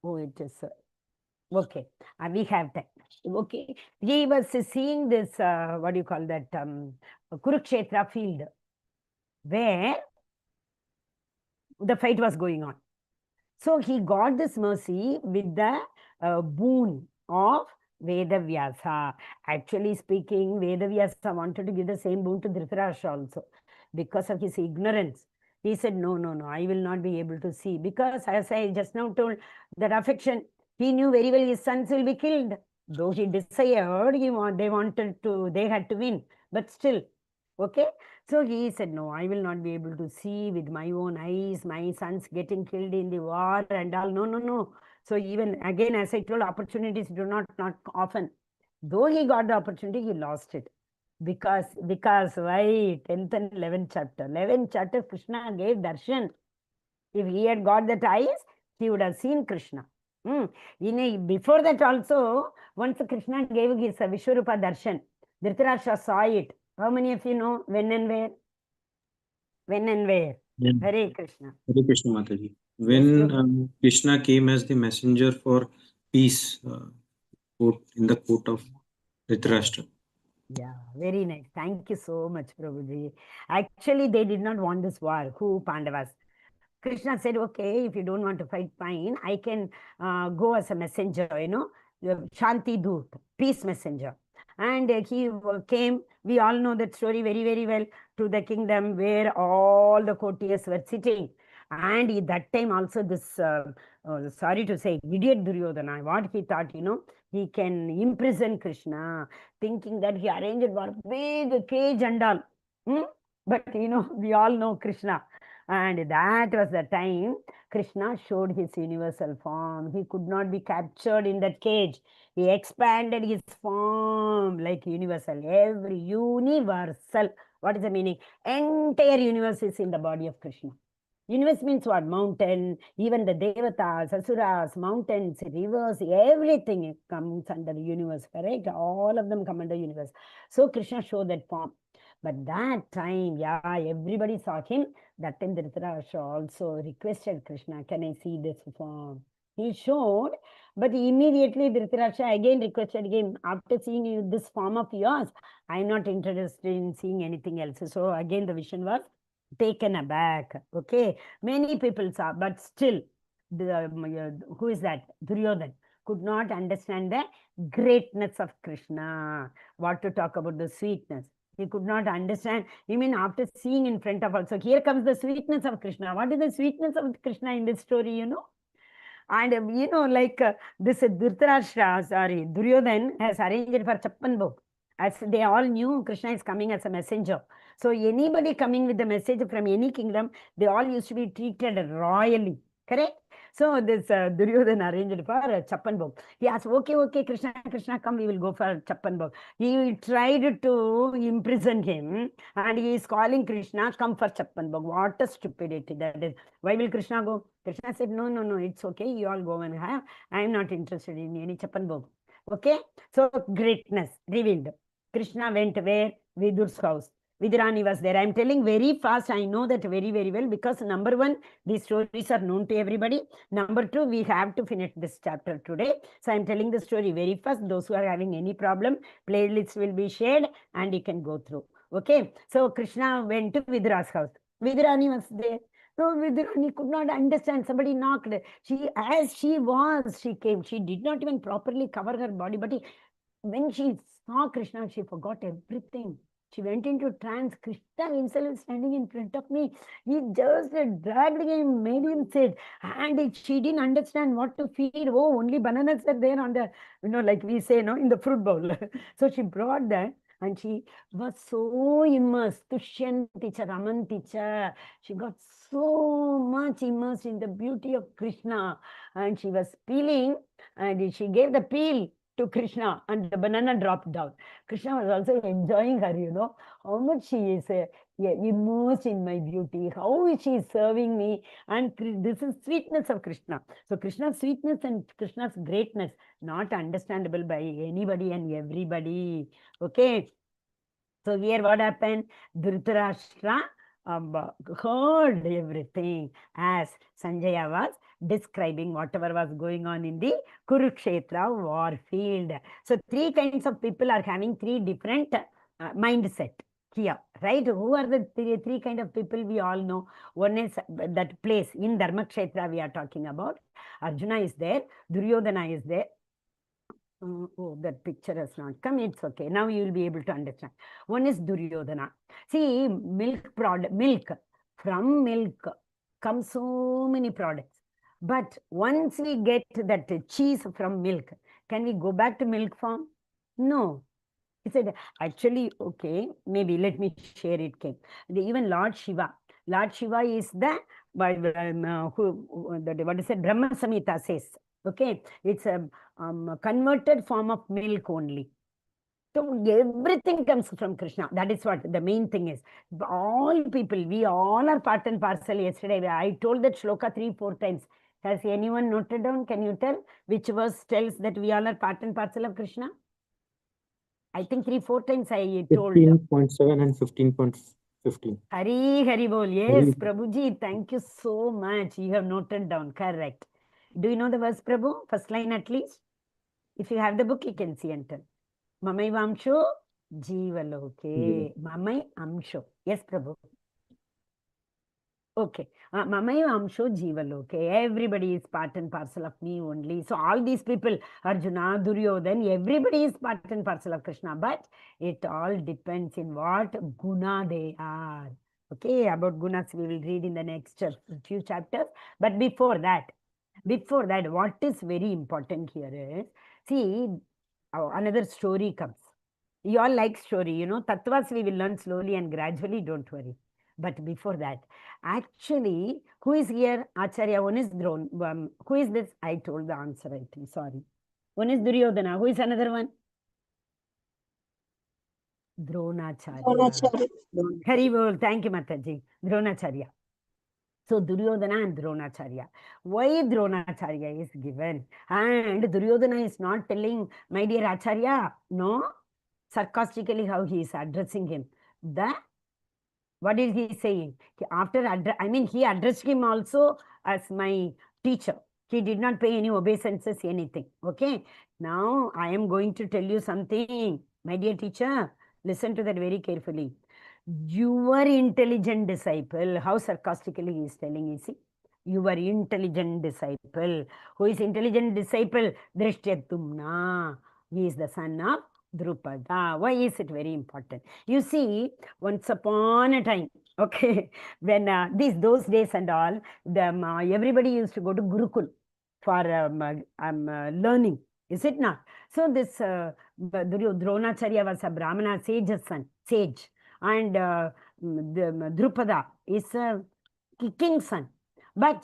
it is, okay, we have that. Okay, he was seeing this, Kurukshetra field, where the fight was going on. So he got this mercy with the boon of Vedavyasa. Actually speaking, Vedavyasa wanted to give the same boon to Dhritarashtra also. Because of his ignorance, he said, no, I will not be able to see. Because as I just now told, that affection, he knew very well his sons will be killed. Though he desired, they had to win. But still, okay. So he said, no, I will not be able to see with my own eyes, my sons getting killed in the war and all. No. So even again, as I told, opportunities do not often. Though he got the opportunity, he lost it. Because why? 10th and 11th chapter. 11th chapter, Krishna gave darshan. If he had got that eyes, he would have seen Krishna. Before that also, once Krishna gave his Vishwarupa darshan, Dhritarashtra saw it. How many of you know when and where? When and where? Yeah. Hare Krishna. Hare Krishna, Mataji. When Krishna came as the messenger for peace in the court of Dhritarashtra. Yeah, very nice. Thank you so much, Prabhuji. Actually, they did not want this war. Who? Pandavas. Krishna said, okay, if you don't want to fight, fine. I can go as a messenger, the Shanti Doot, peace messenger. And he came, we all know that story very, very well, to the kingdom where all the courtiers were sitting. And at that time also this, sorry to say, idiot Duryodhana, what he thought, he can imprison Krishna, thinking that he arranged one big cage and all. Hmm? But, we all know Krishna. And that was the time Krishna showed his universal form. He could not be captured in that cage. He expanded his form like universal. Every universal. What is the meaning? Entire universe is in the body of Krishna. Universe means what? Mountain, even the devatas, asuras, mountains, rivers, everything comes under the universe, correct? All of them come under universe. So Krishna showed that form. But that time, yeah, everybody saw him. That time Dhritarashtra also requested Krishna, can I see this form? He showed, but immediately Dhritarashtra again requested him, after seeing you, this form of yours, I'm not interested in seeing anything else. So again the vision was taken aback. Okay, many people saw, but still, who is that? Duryodhan could not understand the greatness of Krishna. What to talk about the sweetness? He could not understand. You mean after seeing in front of us? So here comes the sweetness of Krishna. What is the sweetness of Krishna in this story, And like this Dhritarashtra, sorry, Duryodhan has arranged for Chappan Bhog. As they all knew, Krishna is coming as a messenger. So anybody coming with the message from any kingdom, they all used to be treated royally. Correct? So this Duryodhan arranged for Chappan Bhog. He asked, okay, Krishna, come, we will go for Chappan Bhog. He tried to imprison him and he is calling Krishna, come for Chappan Bhog. What a stupidity that is. Why will Krishna go? Krishna said, no, it's okay. You all go and have. I am not interested in any Chappan Bhog. Okay? So greatness revealed. Krishna went where? Vidur's house. Vidurani was there. I am telling very fast. I know that very, very well because number one, these stories are known to everybody. Number two, we have to finish this chapter today. So I am telling the story very fast. Those who are having any problem, playlists will be shared and you can go through. Okay. So Krishna went to Vidura's house. Vidurani was there. So Vidurani could not understand. Somebody knocked. As she was, she came. She did not even properly cover her body. But when she saw Krishna, she forgot everything. She went into trance. Krishna himself is standing in front of me. He just dragged him, made him sit. And she didn't understand what to feed. Oh, only bananas are there on the, like we say, in the fruit bowl. So she brought that. And she was so immersed. Tushyant teacher, Raman teacher. She got so much immersed in the beauty of Krishna. And she was peeling. And she gave the peel to Krishna and the banana dropped down. Krishna was also enjoying her, how much she is immersed in my beauty, how she is serving me. And this is sweetness of Krishna. So Krishna's sweetness and Krishna's greatness, not understandable by anybody and everybody. Okay. So here what happened? Dhritarashtra heard everything as Sanjaya was describing whatever was going on in the Kurukshetra war field. So three kinds of people are having three different mindset here, right? Who are the three kind of people we all know? One is that place in Dharmakshetra we are talking about. Arjuna is there, Duryodhana is there. Oh, that picture has not come. It's okay. Now you will be able to understand. One is Duryodhana. See, milk. From milk come so many products. But once we get that cheese from milk, can we go back to milk form? No. He said, actually, okay, maybe let me share it. Even Lord Shiva. Lord Shiva is the, what is it? Brahma Samhita says. Okay, it's a converted form of milk only. So everything comes from Krishna. That is what the main thing is. All people, we all are part and parcel. Yesterday, I told that shloka 3-4 times. Has anyone noted down? Can you tell which verse tells that we all are part and parcel of Krishna? I think 3-4 times I told. 15.7 and 15.15. Hari Bol. Yes, Prabhuji, thank you so much. You have noted down. Correct. Do you know the verse, Prabhu? First line at least. If you have the book, you can see and tell. Mamaivamshu Jivaloke. Mamai Amsho. Yes, Prabhu. Okay. Mamai Amsho Jivaloke. Everybody is part and parcel of me only. So all these people, Arjuna, Duryodhan, everybody is part and parcel of Krishna. But it all depends in what guna they are. Okay, about gunas we will read in the next few chapters. But before that, what is very important here is, see, another story comes. You all like story, you know, tattvas we will learn slowly and gradually, don't worry. But before that, actually, who is here? Acharya, one is Drona. Who is this? I told the answer, I think, sorry. One is Duryodhana. Who is another one? Dronacharya. Hari bol. Thank you, Mataji. Dronacharya. So Duryodhana and Dronacharya. Why Dronacharya is given? And Duryodhana is not telling, my dear Acharya, no. Sarcastically how he is addressing him. What is he saying? He addressed him also as my teacher. He did not pay any obeisances, anything. Okay. Now I am going to tell you something. My dear teacher, listen to that very carefully. Your intelligent disciple, how sarcastically he is telling, you see? Your intelligent disciple. Who is intelligent disciple? Drishtyatumna. He is the son of Drupada. Why is it very important? You see, once upon a time, okay, when those days and all, everybody used to go to Gurukul for learning. Is it not? So this Dronacharya was a Brahmana sage's son, sage. And Drupada is a king's son. But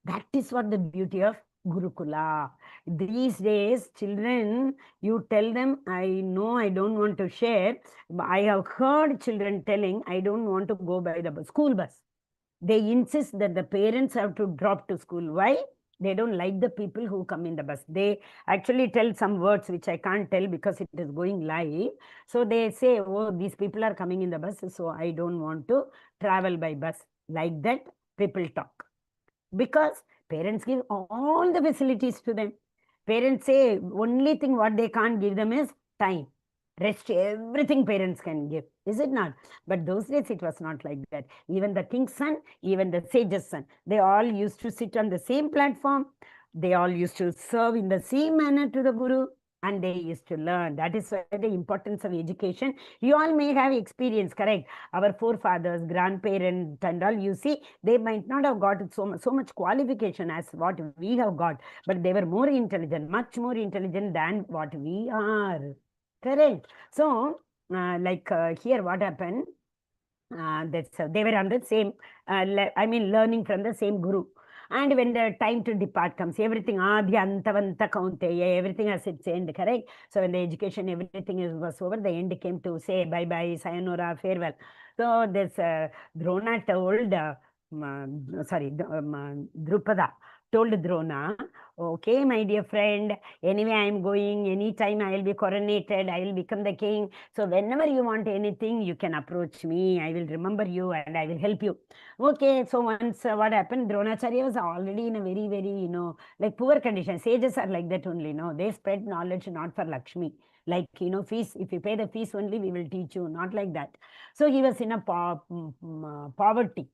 that is what the beauty of Gurukula. These days, children, you tell them, I know I don't want to share. I have heard children telling, I don't want to go by the school bus. They insist that the parents have to drop to school. Why? They don't like the people who come in the bus. They actually tell some words which I can't tell because it is going live. So they say, oh, these people are coming in the bus, so I don't want to travel by bus. Like that, people talk. Because parents give all the facilities to them. Parents say, only thing what they can't give them is time. Rest, everything parents can give. Is it not? But those days it was not like that. Even the king's son, even the sage's son, they all used to sit on the same platform. They all used to serve in the same manner to the Guru. And they used to learn. That is why the importance of education. You all may have experience, correct? Our forefathers, grandparents and all, you see, they might not have got so much qualification as what we have got. But they were more intelligent, much more intelligent than what we are. Correct. So, here what happened? They were on the same, learning from the same Guru. And when the time to depart comes, everything, Adhyantavanta Kaunteya, everything has its end, correct? So when the education, everything was over, the end came to say bye-bye, sayonara, farewell. So this Drona told, Drupada told Drona, okay, my dear friend, anyway, I am going, anytime I will be coronated, I will become the king. So whenever you want anything, you can approach me. I will remember you and I will help you. Okay, so once what happened, Dronacharya was already in a very, very, like poor condition. Sages are like that only, they spread knowledge not for Lakshmi. Like, fees, if you pay the fees only, we will teach you, not like that. So he was in a poverty.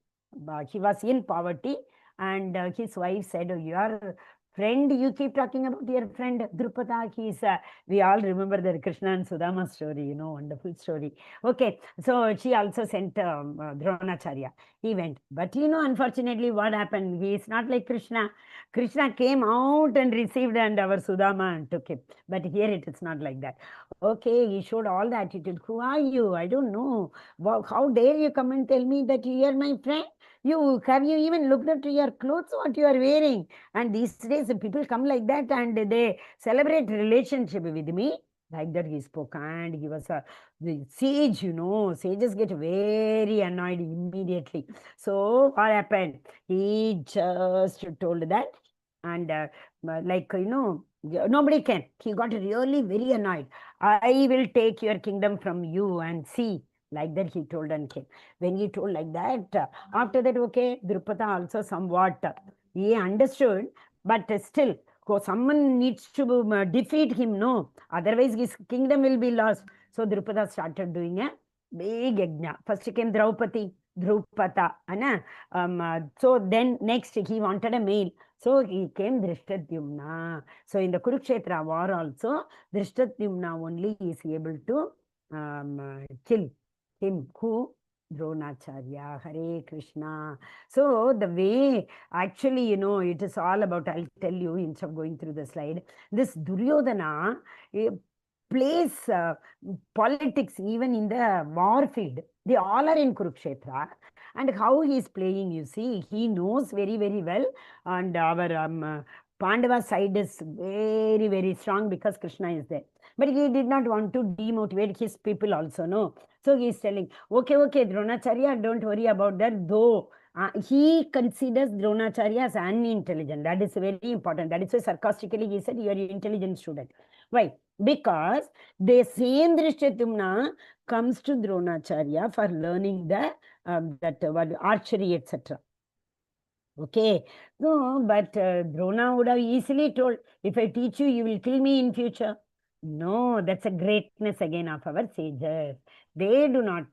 He was in poverty. And his wife said, oh, your friend, you keep talking about your friend Drupada. We all remember the Krishna and Sudama story, wonderful story. Okay, so she also sent Dronacharya. He went. But unfortunately, what happened? He is not like Krishna. Krishna came out and received and our Sudama and took him. But here it is not like that. Okay, he showed all the attitude. Who are you? I don't know. How dare you come and tell me that you are my friend? Have you even looked up to your clothes, what you are wearing? And these days, people come like that and they celebrate relationship with me. Like that he spoke, and he was the sage, sages get very annoyed immediately. So what happened? He just told that, and nobody can. He got really very annoyed. I will take your kingdom from you and see. Like that he told and came. When he told like that, after that, okay, Drupada also somewhat, he understood, but still, someone needs to defeat him, no? Otherwise, his kingdom will be lost. So Drupada started doing a big yajna. First came Draupadi, Drupata. So then next he wanted a male. So he came Drishtadyumna. So in the Kurukshetra war also, Drishtadyumna only is able to kill him. Who? Dronacharya. Hare Krishna. So the way, actually, it is all about, I'll tell you instead of going through the slide, this Duryodhana plays politics even in the war field. They all are in Kurukshetra. And how he is playing, you see, he knows very, very well. And our Pandava side is very, very strong because Krishna is there. But he did not want to demotivate his people also, no. So he is telling, okay, Dronacharya, don't worry about that, though. He considers Dronacharya as unintelligent. That is very important. That is why sarcastically he said, you are an intelligent student. Why? Because the same Drishtadyumna comes to Dronacharya for learning the archery, etc. Okay. No, but Drona would have easily told, if I teach you, you will kill me in future. No, that's a greatness again of our sages. They do not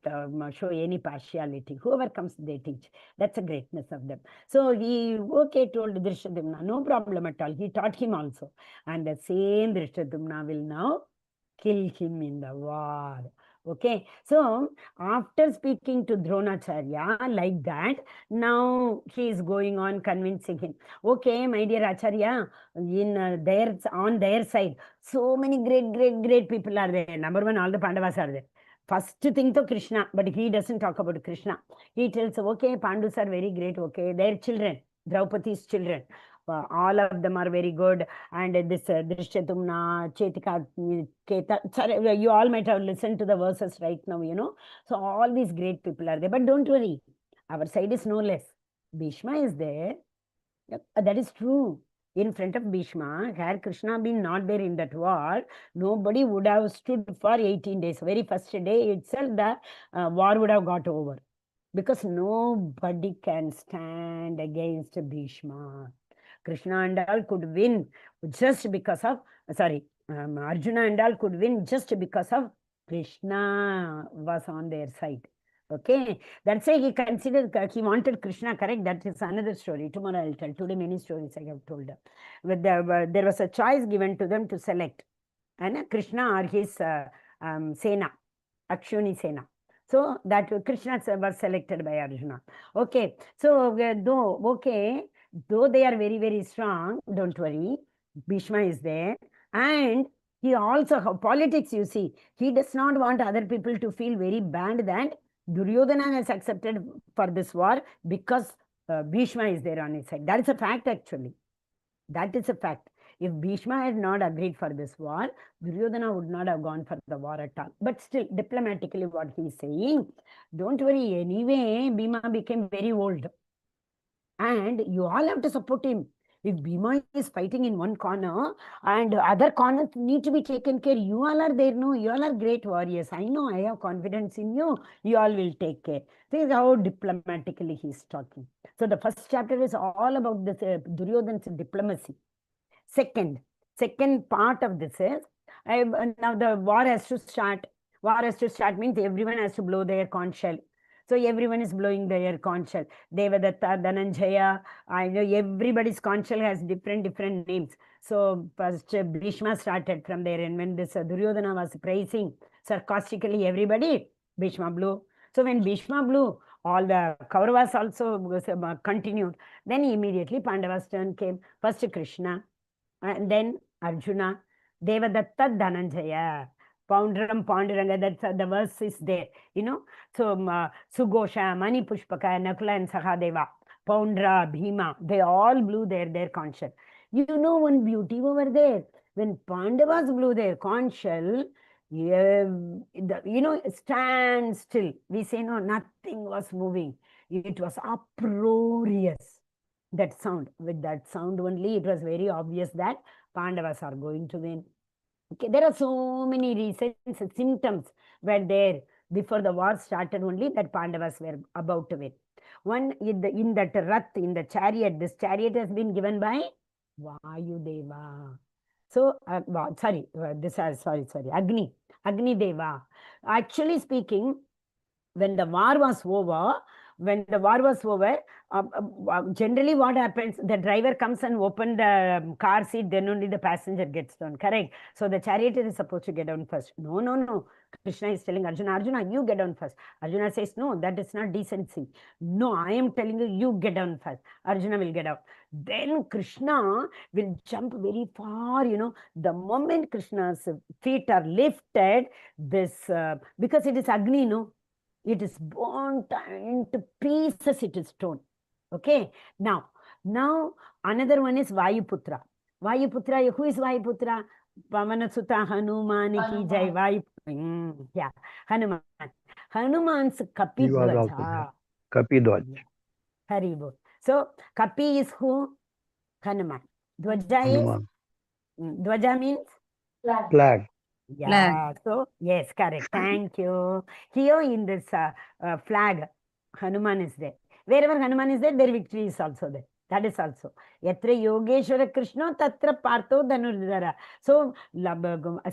show any partiality. Whoever comes, they teach. That's a greatness of them. So he, told Drishtadyumna, no problem at all. He taught him also. And the same Drishtadyumna will now kill him in the war. Okay. So after speaking to Dronacharya like that, now he is going on convincing him. Okay, my dear Acharya, on their side, so many great people are there. Number one, all the Pandavas are there. First thing to Krishna, but he doesn't talk about Krishna. He tells, okay, Pandus are very great, okay, their children, Draupadi's children. All of them are very good. And this Drishtadyumna, Chetika, Keta, you all might have listened to the verses right now, So all these great people are there. But don't worry, our side is no less. Bhishma is there. That is true. In front of Bhishma, had Krishna been not there in that war, nobody would have stood for 18 days. Very first day itself, the war would have got over. Because nobody can stand against Bhishma. Krishna and all could win just because of, Arjuna and all could win just because of Krishna was on their side. Okay, that's why he considered, he wanted Krishna, correct? That is another story. Tomorrow I'll tell. Today many stories I have told. There was a choice given to them to select, and Krishna or his Sena, Akshuni Sena. So that Krishna was selected by Arjuna. Okay, so though they are very, very strong, don't worry, Bhishma is there. And he also, politics, you see, he does not want other people to feel very bad that Duryodhana has accepted for this war because Bhishma is there on his side. That is a fact, actually. That is a fact. If Bhishma had not agreed for this war, Duryodhana would not have gone for the war at all. But still, diplomatically, what he is saying, don't worry, anyway, Bhima became very old. And you all have to support him. If Bhima is fighting in one corner and other corners need to be taken care, you all are there, no? You all are great warriors. I know, I have confidence in you. You all will take care. This is how diplomatically he is talking. So the first chapter is all about this Duryodhana's diplomacy. Second part of this is, now the war has to start. War has to start means everyone has to blow their conch shell. So everyone is blowing their conch shell. Devadatta, Dhananjaya, I know everybody's conch shell has different names. So first Bhishma started from there, and when this Duryodhana was praising sarcastically everybody, Bhishma blew. So when Bhishma blew, all the Kauravas also continued. Then immediately Pandava's turn came. First Krishna, and then Arjuna, Devadatta, Dhananjaya. Poundaram, Panduranga, that's the verse is there, So Sugosha, Mani Pushpaka, Nakula and Sahadeva, Poundra, Bhima, they all blew their conch shell. One beauty over there. When Pandavas blew their conch shell, stand still. We say, no, nothing was moving. It was uproarious. That sound. With that sound only, it was very obvious that Pandavas are going to win. Okay, there are so many reasons, symptoms were there before the war started only that Pandavas were about to win. One, in that Rath, in the chariot, this chariot has been given by Vayudeva. So, Agni. Agni Deva. Actually speaking, when the war was over, generally what happens, the driver comes and open the car seat, then only the passenger gets down, correct? So the charioteer is supposed to get down first. No. Krishna is telling Arjuna, you get down first. Arjuna says, no, that is not decency. No, I am telling you, you get down first. Arjuna will get out. Then Krishna will jump very far, the moment Krishna's feet are lifted, because it is Agni, no? It is burnt into pieces, it is stone. Okay. Now another one is Vayuputra. Who is Vayuputra? Pavanasuta Hanuman ki jai. Yeah, Hanuman. Hanuman's Kapidwaja. Kapidwaj. Haribol. So Kapi is who? Hanuman. Dwaja is? Dwaja means? Flag. Yeah, so yes, correct. Thank you. Here in this flag, Hanuman is there. Wherever Hanuman is there, their victory is also there. That is also. Yatra Yogeshwara Krishna, Tatra Partho Dhanurdhara. So,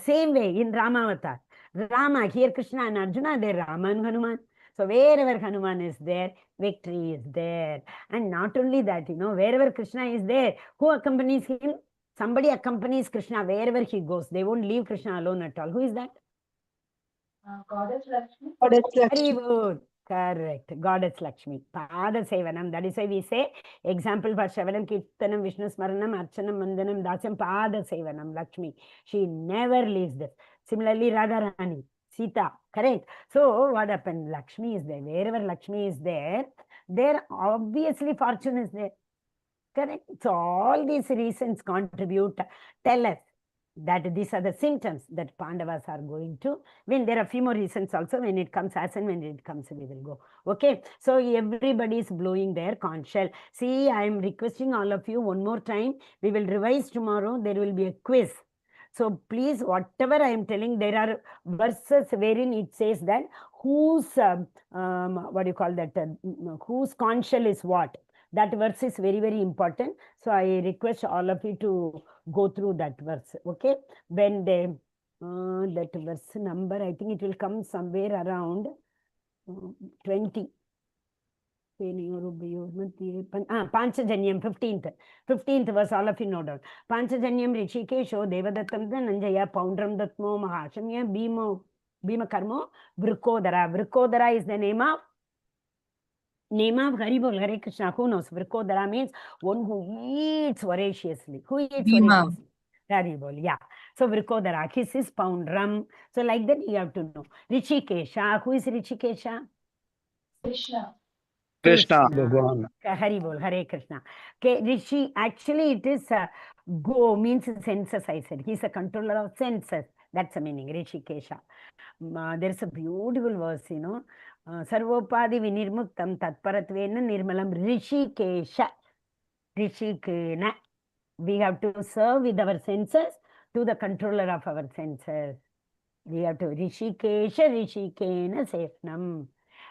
same way in Ramavatar. Rama, here Krishna and Arjuna, there Rama and Hanuman. So, wherever Hanuman is there, victory is there. And not only that, wherever Krishna is there, who accompanies him? Somebody accompanies Krishna wherever he goes. They won't leave Krishna alone at all. Who is that? Goddess Lakshmi. Goddess Very Lakshmi. good. Correct. Goddess Lakshmi. Pada Sevanam. That is why we say, example for Shravanam, Kirtanam, Vishnu Smaranam, Archanam, Mandanam, Dasam, Pada Sevanam, Lakshmi. She never leaves this. Similarly, Radha Rani, Sita. Correct. So, what happened? Lakshmi is there. Wherever Lakshmi is there obviously fortune is there. Correct. So all these reasons contribute, tell us that these are the symptoms that Pandavas are going to win. There are a few more reasons also. When it comes, as and when it comes, we will go. Okay. So everybody is blowing their conch shell. See, I am requesting all of you one more time. We will revise tomorrow. There will be a quiz. So please, whatever I am telling, there are verses wherein it says that whose, whose conch shell is what. That verse is very, very important. So I request all of you to go through that verse. Okay. When they, that verse number, I think it will come somewhere around 20. Panchajanyam, 15th verse, all of you know down. Panchajanyam Rishikesho Devadattam Nanjaya Poundram Datmo Mahashamya Bhima Karmo Vrikodara. Vrikodara is the name of Haribol, Hare Krishna. Who knows? Vrikodara means one who eats voraciously. Who eats voraciously? Haribol, yeah. So Vrikodara, his is Poundram. So like that you have to know. Rishikesha. Who is Rishikesha? Krishna. Bhagwan. Haribol, Hare Krishna. Okay, Rishi, actually it is go means senses, I said. He's a controller of senses. That's the meaning, Rishikesha. There's a beautiful verse, Sarvopadi vinirmuktam tatparatvena nirmalam Rishikesha. Rishikena. We have to serve with our senses to the controller of our senses. We have to Rishikesha, Rishikena Sefnam.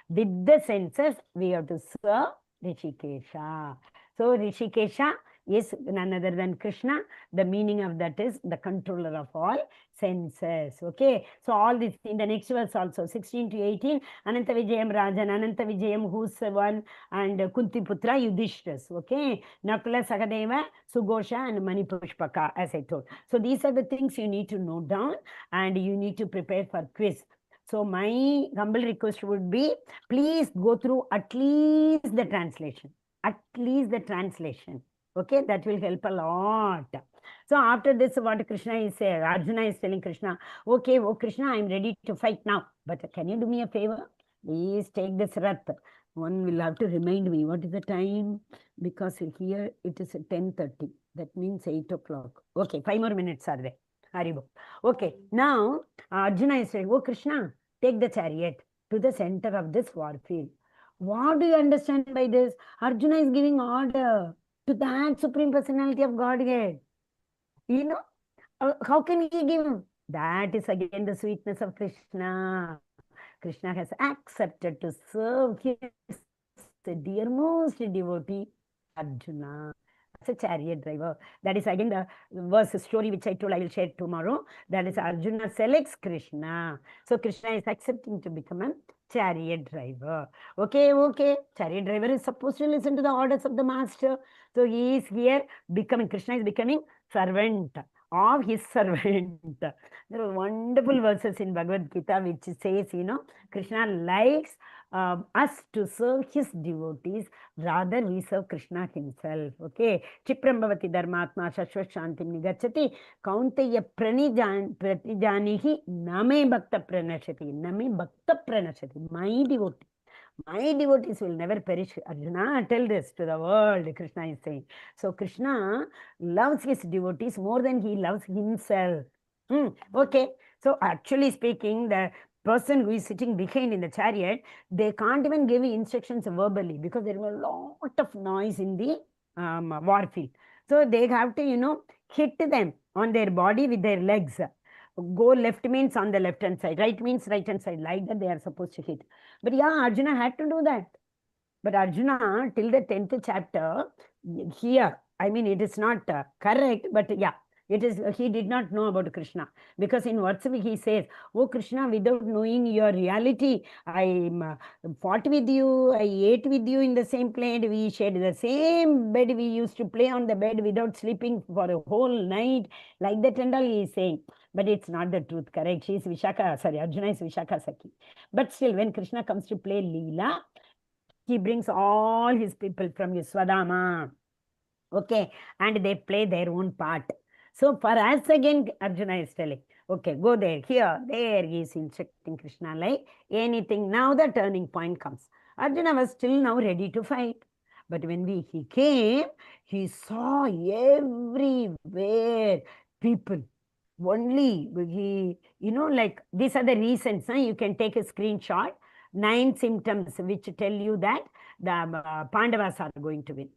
With the senses, we have to serve Rishikesha. So Rishikesha is none other than Krishna. The meaning of that is the controller of all senses. Okay. So all this in the next verse also, 16 to 18, Ananta Vijayam Rajan, Ananta Vijayam who's one, and Kunti Putra Yudhishthras. Okay. Nakula Sakadeva, Sugosha and Manipushpaka, as I told. So these are the things you need to note down and you need to prepare for quiz. So my humble request would be, please go through at least the translation. At least the translation. Okay, that will help a lot. So after this, what Krishna is saying, Arjuna is telling Krishna, okay, oh Krishna, I am ready to fight now. But can you do me a favor? Please take this Rath. One will have to remind me, what is the time? Because here it is 10:30. That means 8 o'clock. Okay, 5 more minutes are there. Haribo. Okay, now Arjuna is saying, oh Krishna, take the chariot to the center of this war field. What do you understand by this? Arjuna is giving order to that Supreme Personality of Godhead. How can he give? That is again the sweetness of Krishna. Krishna has accepted to serve his dearmost devotee, Arjuna. It's a chariot driver. That is again the verse story which I told I will share tomorrow. That is Arjuna selects Krishna. So Krishna is accepting to become a chariot driver. Okay. Chariot driver is supposed to listen to the orders of the master. So he is here becoming, Krishna is becoming servant of his servant. There are wonderful verses in Bhagavad Gita which says, Krishna likes us to serve his devotees, rather we serve Krishna himself. Okay. Chipram bhavati dharmatma shashvat shantim nigachati kaunteya pratijanihi name bhakta pranashati. Name bhakta pranashati. My devotee. My devotees will never perish. Arjuna, tell this to the world, Krishna is saying. So Krishna loves his devotees more than he loves himself. Okay. So actually speaking, the person who is sitting behind in the chariot, they can't even give instructions verbally because there is a lot of noise in the war field. So they have to, hit them on their body with their legs. Go left means on the left hand side, right means right hand side. Like that they are supposed to hit. But yeah, Arjuna had to do that. But Arjuna, till the 10th chapter, here, I mean, it is not correct, but yeah, it is. He did not know about Krishna. Because in Vatsavi he says, oh Krishna, without knowing your reality, I fought with you, I ate with you in the same plate, we shared the same bed, we used to play on the bed without sleeping for a whole night. Like that and all he is saying. But it's not the truth, correct? She is Vishaka, sorry, Arjuna is Vishaka Sakhi. But still, when Krishna comes to play Leela, he brings all his people from his Sudama. Okay, and they play their own part. So for us again, Arjuna is telling, okay, go there, here, there, he is instructing Krishna like anything. Now the turning point comes. Arjuna was still now ready to fight. But when he came, he saw everywhere people. Only he, like these are the reasons. You can take a screenshot. 9 symptoms which tell you that the Pandavas are going to win.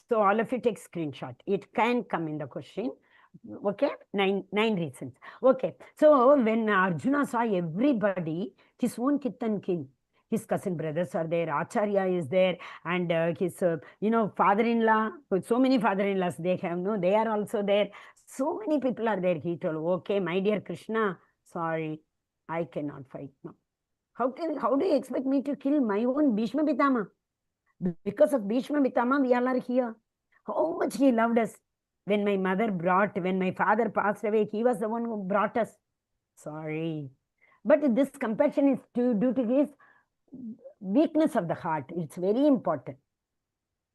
So all of you take screenshot. It can come in the question. Okay, nine reasons. Okay, so when Arjuna saw everybody, his own kith and kin, his cousin brothers are there, Acharya is there, and his father-in-law. So many father-in-laws they have. No, they are also there. So many people are there. He told, okay, my dear Krishna, sorry, I cannot fight now. How do you expect me to kill my own Bhishma Pitama? Because of Bhishma Pitama, we all are here. How much he loved us. When my father passed away, he was the one who brought us. Sorry. But this compassion is due to his weakness of the heart. It's very important.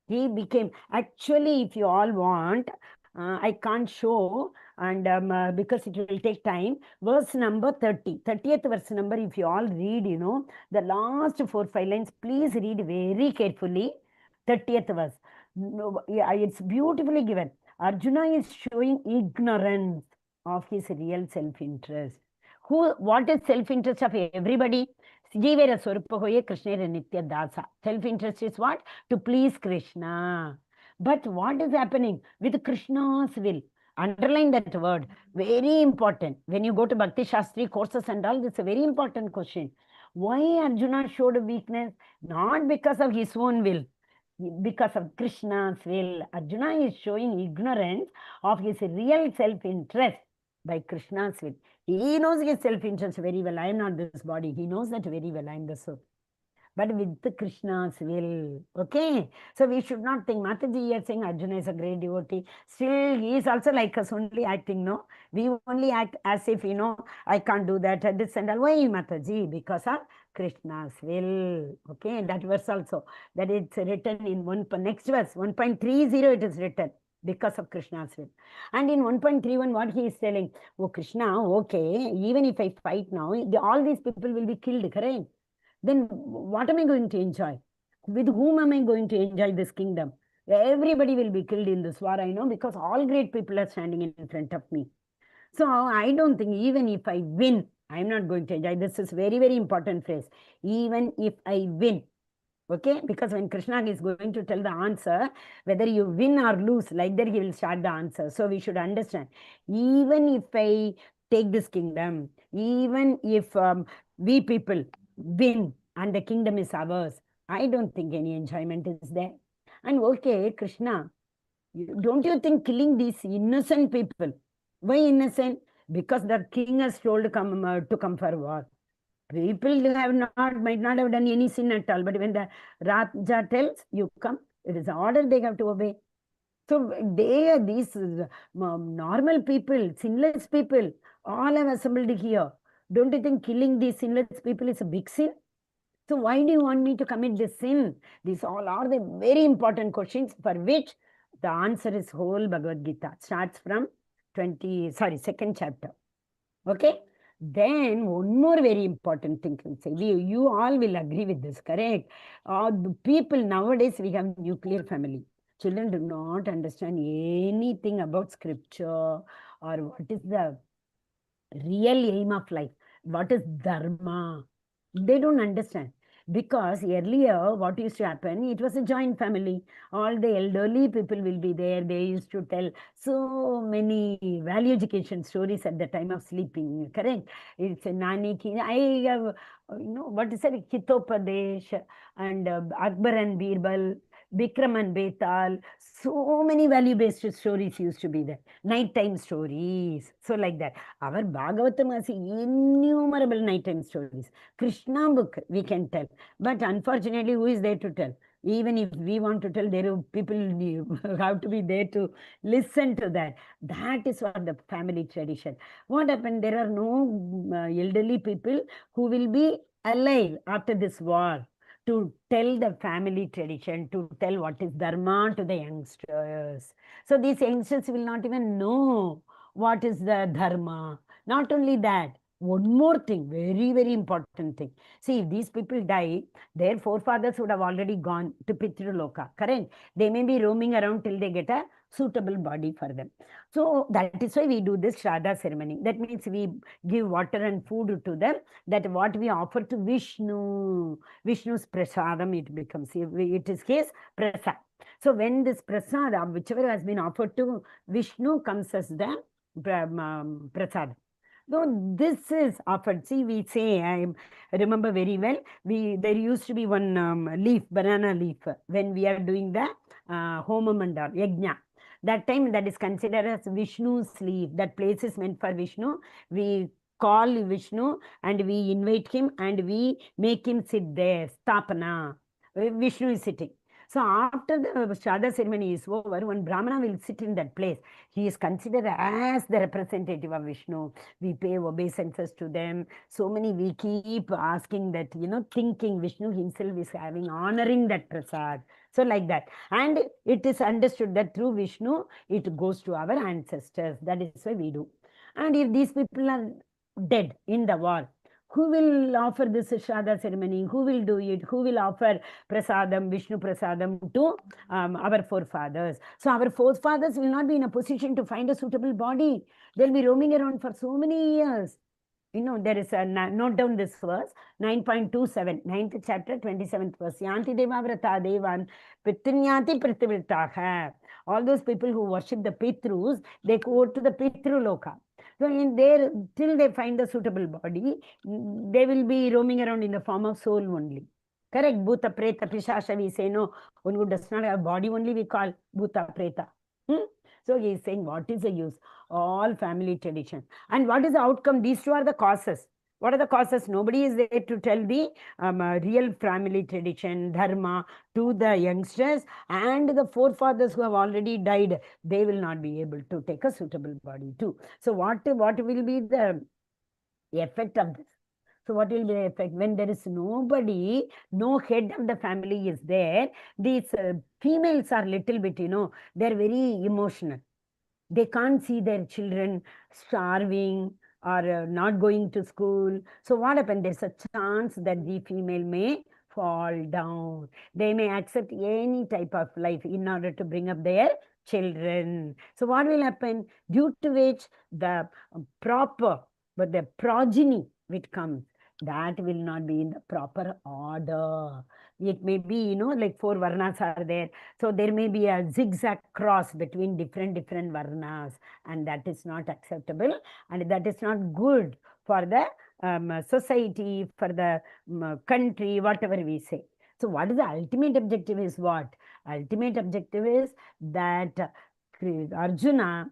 He became, actually, if you all want, I can't show, and because it will take time. Verse number 30, 30th verse number, if you all read, the last 4-5 lines, please read very carefully. 30th verse. Yeah, it's beautifully given. Arjuna is showing ignorance of his real self-interest. What is self-interest of everybody? Jivera Swarupa Hoye Krishna Nitya Dasa. Self-interest is what? To please Krishna. But what is happening with Krishna's will? Underline that word. Very important. When you go to Bhakti Shastri courses and all, it's a very important question. Why Arjuna showed a weakness? Not because of his own will. Because of Krishna's will. Arjuna is showing ignorance of his real self-interest by Krishna's will. He knows his self-interest very well. I am not this body. He knows that very well. I am the soul. But with the Krishna's will. Okay. So we should not think, Mataji, you are saying Arjuna is a great devotee. Still, he is also like us, only acting, no? We only act as if, I can't do that, this and all. Why, Mataji? Because of Krishna's will. Okay. That verse also. That it's written in next verse, 1.30 it is written. Because of Krishna's will. And in 1.31, what he is telling, oh Krishna, okay, even if I fight now, all these people will be killed, correct? Then what am I going to enjoy? With whom am I going to enjoy this kingdom? Everybody will be killed in this war, I know, because all great people are standing in front of me. So I don't think even if I win, I'm not going to enjoy. This is very, very important phrase. Even if I win. Okay, because when Krishna is going to tell the answer, whether you win or lose, like that he will start the answer. So we should understand, even if I take this kingdom, even if we people win and the kingdom is ours, I don't think any enjoyment is there. And okay, Krishna, Don't you think killing these innocent people? Why innocent? Because the king has told to come for war. People might not have done any sin at all, but when the Raja tells you come, it is an order they have to obey. So they are these normal people, sinless people, all have assembled here. Don't you think killing these sinless people is a big sin? So why do you want me to commit this sin? These all are the very important questions for which the answer is whole Bhagavad Gita. Starts from second chapter. Okay? Then one more very important thing can say. You all will agree with this, correct? The people nowadays, we have nuclear family. Children do not understand anything about scripture or what is the real aim of life. What is dharma? They don't understand. Because earlier, what used to happen, it was a joint family. All the elderly people will be there. They used to tell so many value education stories at the time of sleeping, correct? It's a Nani Ki. I have, what is it? Hitopadesh and Akbar and Birbal, Bikram and Betal. So many value-based stories used to be there. Nighttime stories. So like that. Our Bhagavatam has innumerable nighttime stories. Krishna book, we can tell. But unfortunately, who is there to tell? Even if we want to tell, there are people have to be there to listen to that. That is what the family tradition. What happened? There are no elderly people who will be alive after this war to tell the family tradition, to tell what is dharma to the youngsters. So these youngsters will not even know what is the dharma. Not only that, one more thing, very, very important thing. See, if these people die, their forefathers would have already gone to Pitraloka, correct? They may be roaming around till they get a suitable body for them. So that is why we do this Shraddha ceremony. That means we give water and food to them. That what we offer to Vishnu, Vishnu's prasadam it becomes. It is his prasad. So when this prasadam, whichever has been offered to Vishnu, comes as the prasad. So this is offered. See, we say, I remember very well, there used to be one leaf, banana leaf, when we are doing the homam and yajna. That time that is considered as Vishnu's leaf. That place is meant for Vishnu. We call Vishnu and we invite him and we make him sit there. Stapana. Vishnu is sitting. So after the Shraddha ceremony is over, one Brahmana will sit in that place. He is considered as the representative of Vishnu. We pay obeisances to them. So many we keep asking that, thinking Vishnu himself is honoring that prasad. So like that. And it is understood that through Vishnu, it goes to our ancestors. That is why we do. And if these people are dead in the war, who will offer this Shraddha ceremony? Who will do it? Who will offer prasadam, Vishnu prasadam to our forefathers? So our forefathers will not be in a position to find a suitable body. They'll be roaming around for so many years. There is a note down this verse, 9.27, 9th chapter, 27th verse. Yanti deva vrata devan pitrinyati pritivritaha. All those people who worship the Pitrus, they go to the Pitru Loka. So in there, till they find a suitable body, they will be roaming around in the form of soul only. Correct? Bhuta, Preta, Pishasha, we say no. One who does not have body only, we call Bhuta, Preta. So he is saying, what is the use? All family tradition. And what is the outcome? These two are the causes. What are the causes? Nobody is there to tell the real family tradition, dharma, to the youngsters, and the forefathers who have already died, they will not be able to take a suitable body too. So what will be the effect of this? So what will be the effect? When there is nobody, no head of the family is there, these females are little bit, they're very emotional. They can't see their children starving or not going to school. So what happened? There's a chance that the female may fall down. They may accept any type of life in order to bring up their children. So what will happen? Due to which the the progeny which comes, that will not be in the proper order. It may be, like 4 varnas are there. So there may be a zigzag cross between different varnas, and that is not acceptable, and that is not good for the society, for the country, whatever we say. So what is the ultimate objective is what? Ultimate objective is that Arjuna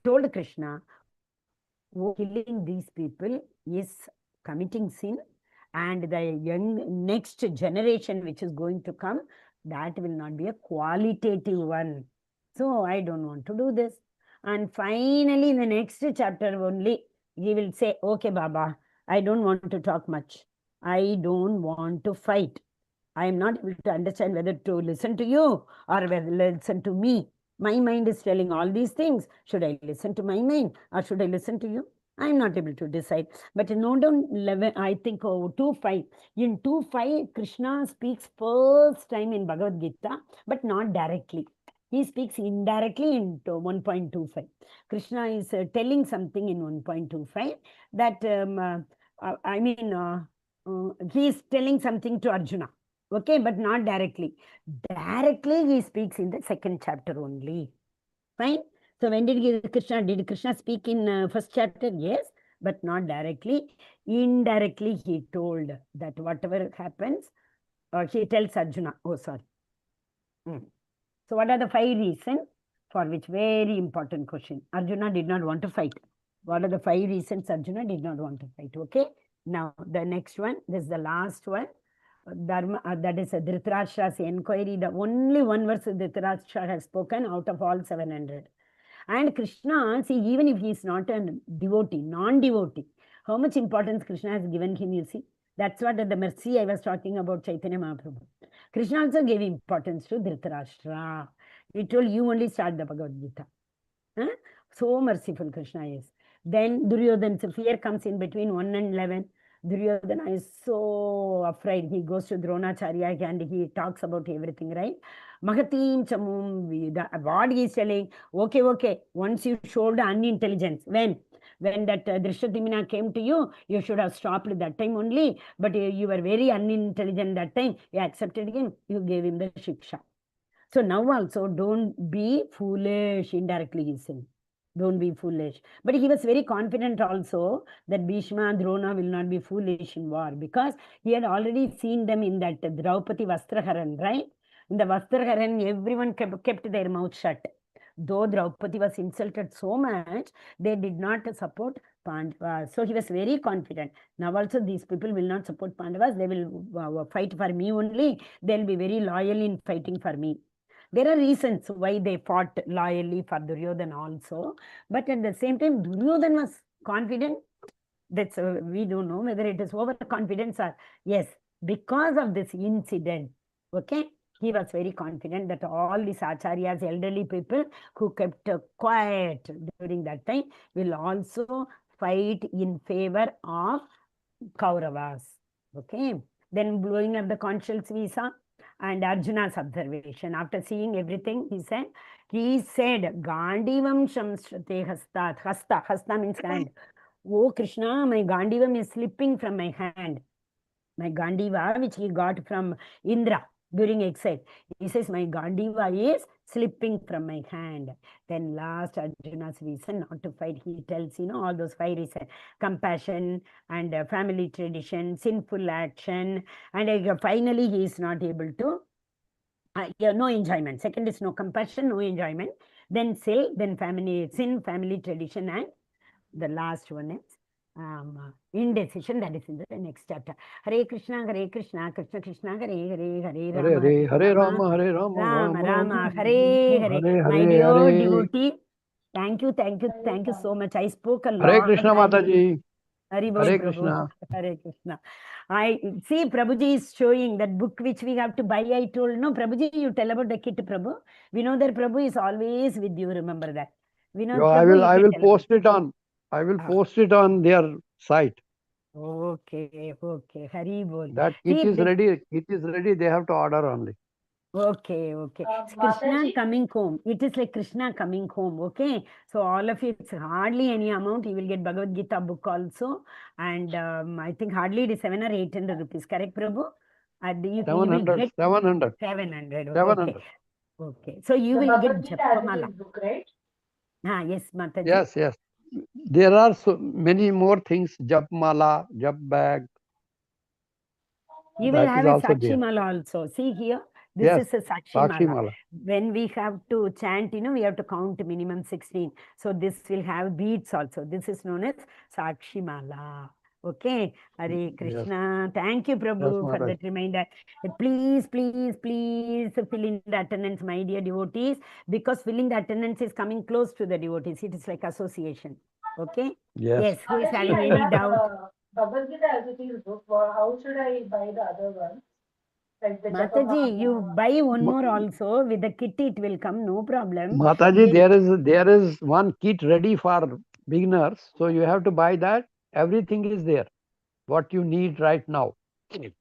told Krishna, killing these people is committing sin, and the young next generation which is going to come, that will not be a qualitative one. So I don't want to do this. And finally, in the next chapter only, he will say, okay, Baba, I don't want to talk much. I don't want to fight. I am not able to understand whether to listen to you or whether listen to me. My mind is telling all these things. Should I listen to my mind or should I listen to you? I am not able to decide. But in note down 11, I think 2.5. In 2.5, Krishna speaks first time in Bhagavad Gita, but not directly. He speaks indirectly in 1.25. Krishna is telling something in 1.25 that, he is telling something to Arjuna. Okay, but not directly. Directly, he speaks in the second chapter only. Fine. So when did Krishna speak in first chapter? Yes, but not directly. Indirectly, he told that whatever happens, he tells Arjuna. Oh, sorry. So what are the 5 reasons for which? Very important question. Arjuna did not want to fight. What are the 5 reasons Arjuna did not want to fight? Okay. Now, the next one, this is the last one. Dharma, that is Dhritarashtra's inquiry. The only one verse Dhritarashtra has spoken out of all 700. And Krishna, see, even if he is not a devotee, non-devotee, how much importance Krishna has given him, you see. That's what the mercy I was talking about Chaitanya Mahaprabhu. Krishna also gave importance to Dhritarashtra. He told, you only start the Bhagavad Gita. Huh? So merciful Krishna is. Then Duryodhana's fear comes in between 1 and 11. Duryodhana is so afraid. He goes to Dronacharya and he talks about everything, right? Mahatim Chamum, what he is telling, okay, once you showed unintelligence, when that Drishtadyumna came to you, you should have stopped that time only, but you were very unintelligent that time, you accepted him, you gave him the shiksha. So now also, don't be foolish, indirectly he is saying. Don't be foolish. But he was very confident also that Bhishma, Drona will not be foolish in war because he had already seen them in that Draupadi Vastraharan, right? In the Vastraharan, everyone kept their mouth shut. Though Draupadi was insulted so much, they did not support Pandavas. So he was very confident. Now also these people will not support Pandavas. They will fight for me only. They'll be very loyal in fighting for me. There are reasons why they fought loyally for Duryodhana also. But at the same time, Duryodhana was confident. That's we don't know whether it is overconfidence or yes, because of this incident. Okay, he was very confident that all these acharyas, elderly people who kept quiet during that time will also fight in favor of Kauravas. Okay, then blowing up the conscience visa. And Arjuna's observation. After seeing everything, he said, Gandivam Shamshrate Hastat. Hasta means hand. Oh Krishna, my Gandivam is slipping from my hand. My Gandiva, which he got from Indra during exile. He says, my Gandiva is slipping from my hand. Then last Arjuna's reason not to fight, he tells, all those 5 reasons. Compassion and family tradition, sinful action. And finally, he is not able to, no enjoyment. Second is no compassion, no enjoyment. Then then sin, family tradition, and the last one is indecision. That is in the next chapter. Hare Krishna, Krishna Krishna, Hare Rama, Rama, Hare. My dear devotee, thank you so much. I spoke a lot. Hare Krishna Mataji. Hare Krishna. Hare Krishna. I see Prabhuji is showing that book which we have to buy. I told, no, Prabhuji, you tell about the kit, Prabhu. We know that Prabhu is always with you. Remember that. We know. I will post it on. I will post it on their site. Okay. Hari bol. That it is ready. It is ready. They have to order only. Okay. Krishna coming home. It is like Krishna coming home. Okay. So all of it, it's hardly any amount. You will get Bhagavad Gita book also. And I think hardly it is 700 or 800 rupees. Correct, Prabhu? 700. 700. Okay. So you will get Japamala. Book, right? Yes, Mataji. Yes. There are so many more things. Jap mala, jap bag. You will That have is a also Sakshi there. Mala also. See here, this Yes, is a Sakshi Sakshi Mala. Mala. When we have to chant, we have to count minimum 16. So this will have beats also. This is known as Sakshi Mala. Okay, Hare Yes, Krishna. Thank you, yes, Prabhu, for Maharaj. that reminder. Please, please, please fill in the attendance, my dear devotees, because filling the attendance is coming close to the devotees. It is like association. Okay? Yes. Yes, who is Mataji, having I any have doubt? Bhagavad Gita as it is book. How should I buy the other one? Like the Mataji, you Japamala. buy one Ma- more also. With the kit, it will come, no problem. Mataji, Then there is one kit ready for beginners. So you have to buy that. Everything is there. What you need right now. I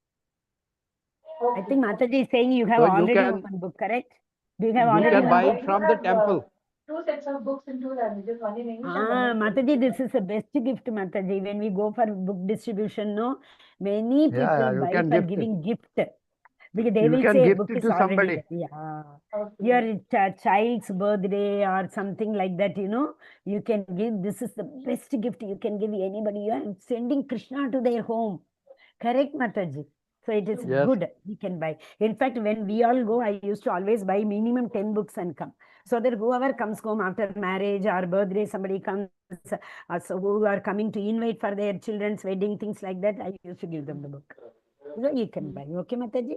Okay. think Mataji is saying you have So you already can one book, correct? Do you have you already can Yeah, buy one I book? it do from the have temple. 2 sets of books in 2 languages, one in English and one in Telugu. Mataji, this is the best gift, Mataji. When we go for book distribution, no, many people You buy can for gift it. giving gift. Because they You will can say gift book it is to already somebody. there. Yeah. Okay. Your child's birthday or something like that, you can give. This is the best gift you can give anybody. You are sending Krishna to their home. Correct, Mataji? So it is Yes. good. We can buy. In fact, when we all go, I used to always buy minimum 10 books and come. So that whoever comes home after marriage or birthday, somebody comes, so who are coming to invite for their children's wedding, things like that, I used to give them the book. So you can buy. Okay, Mataji?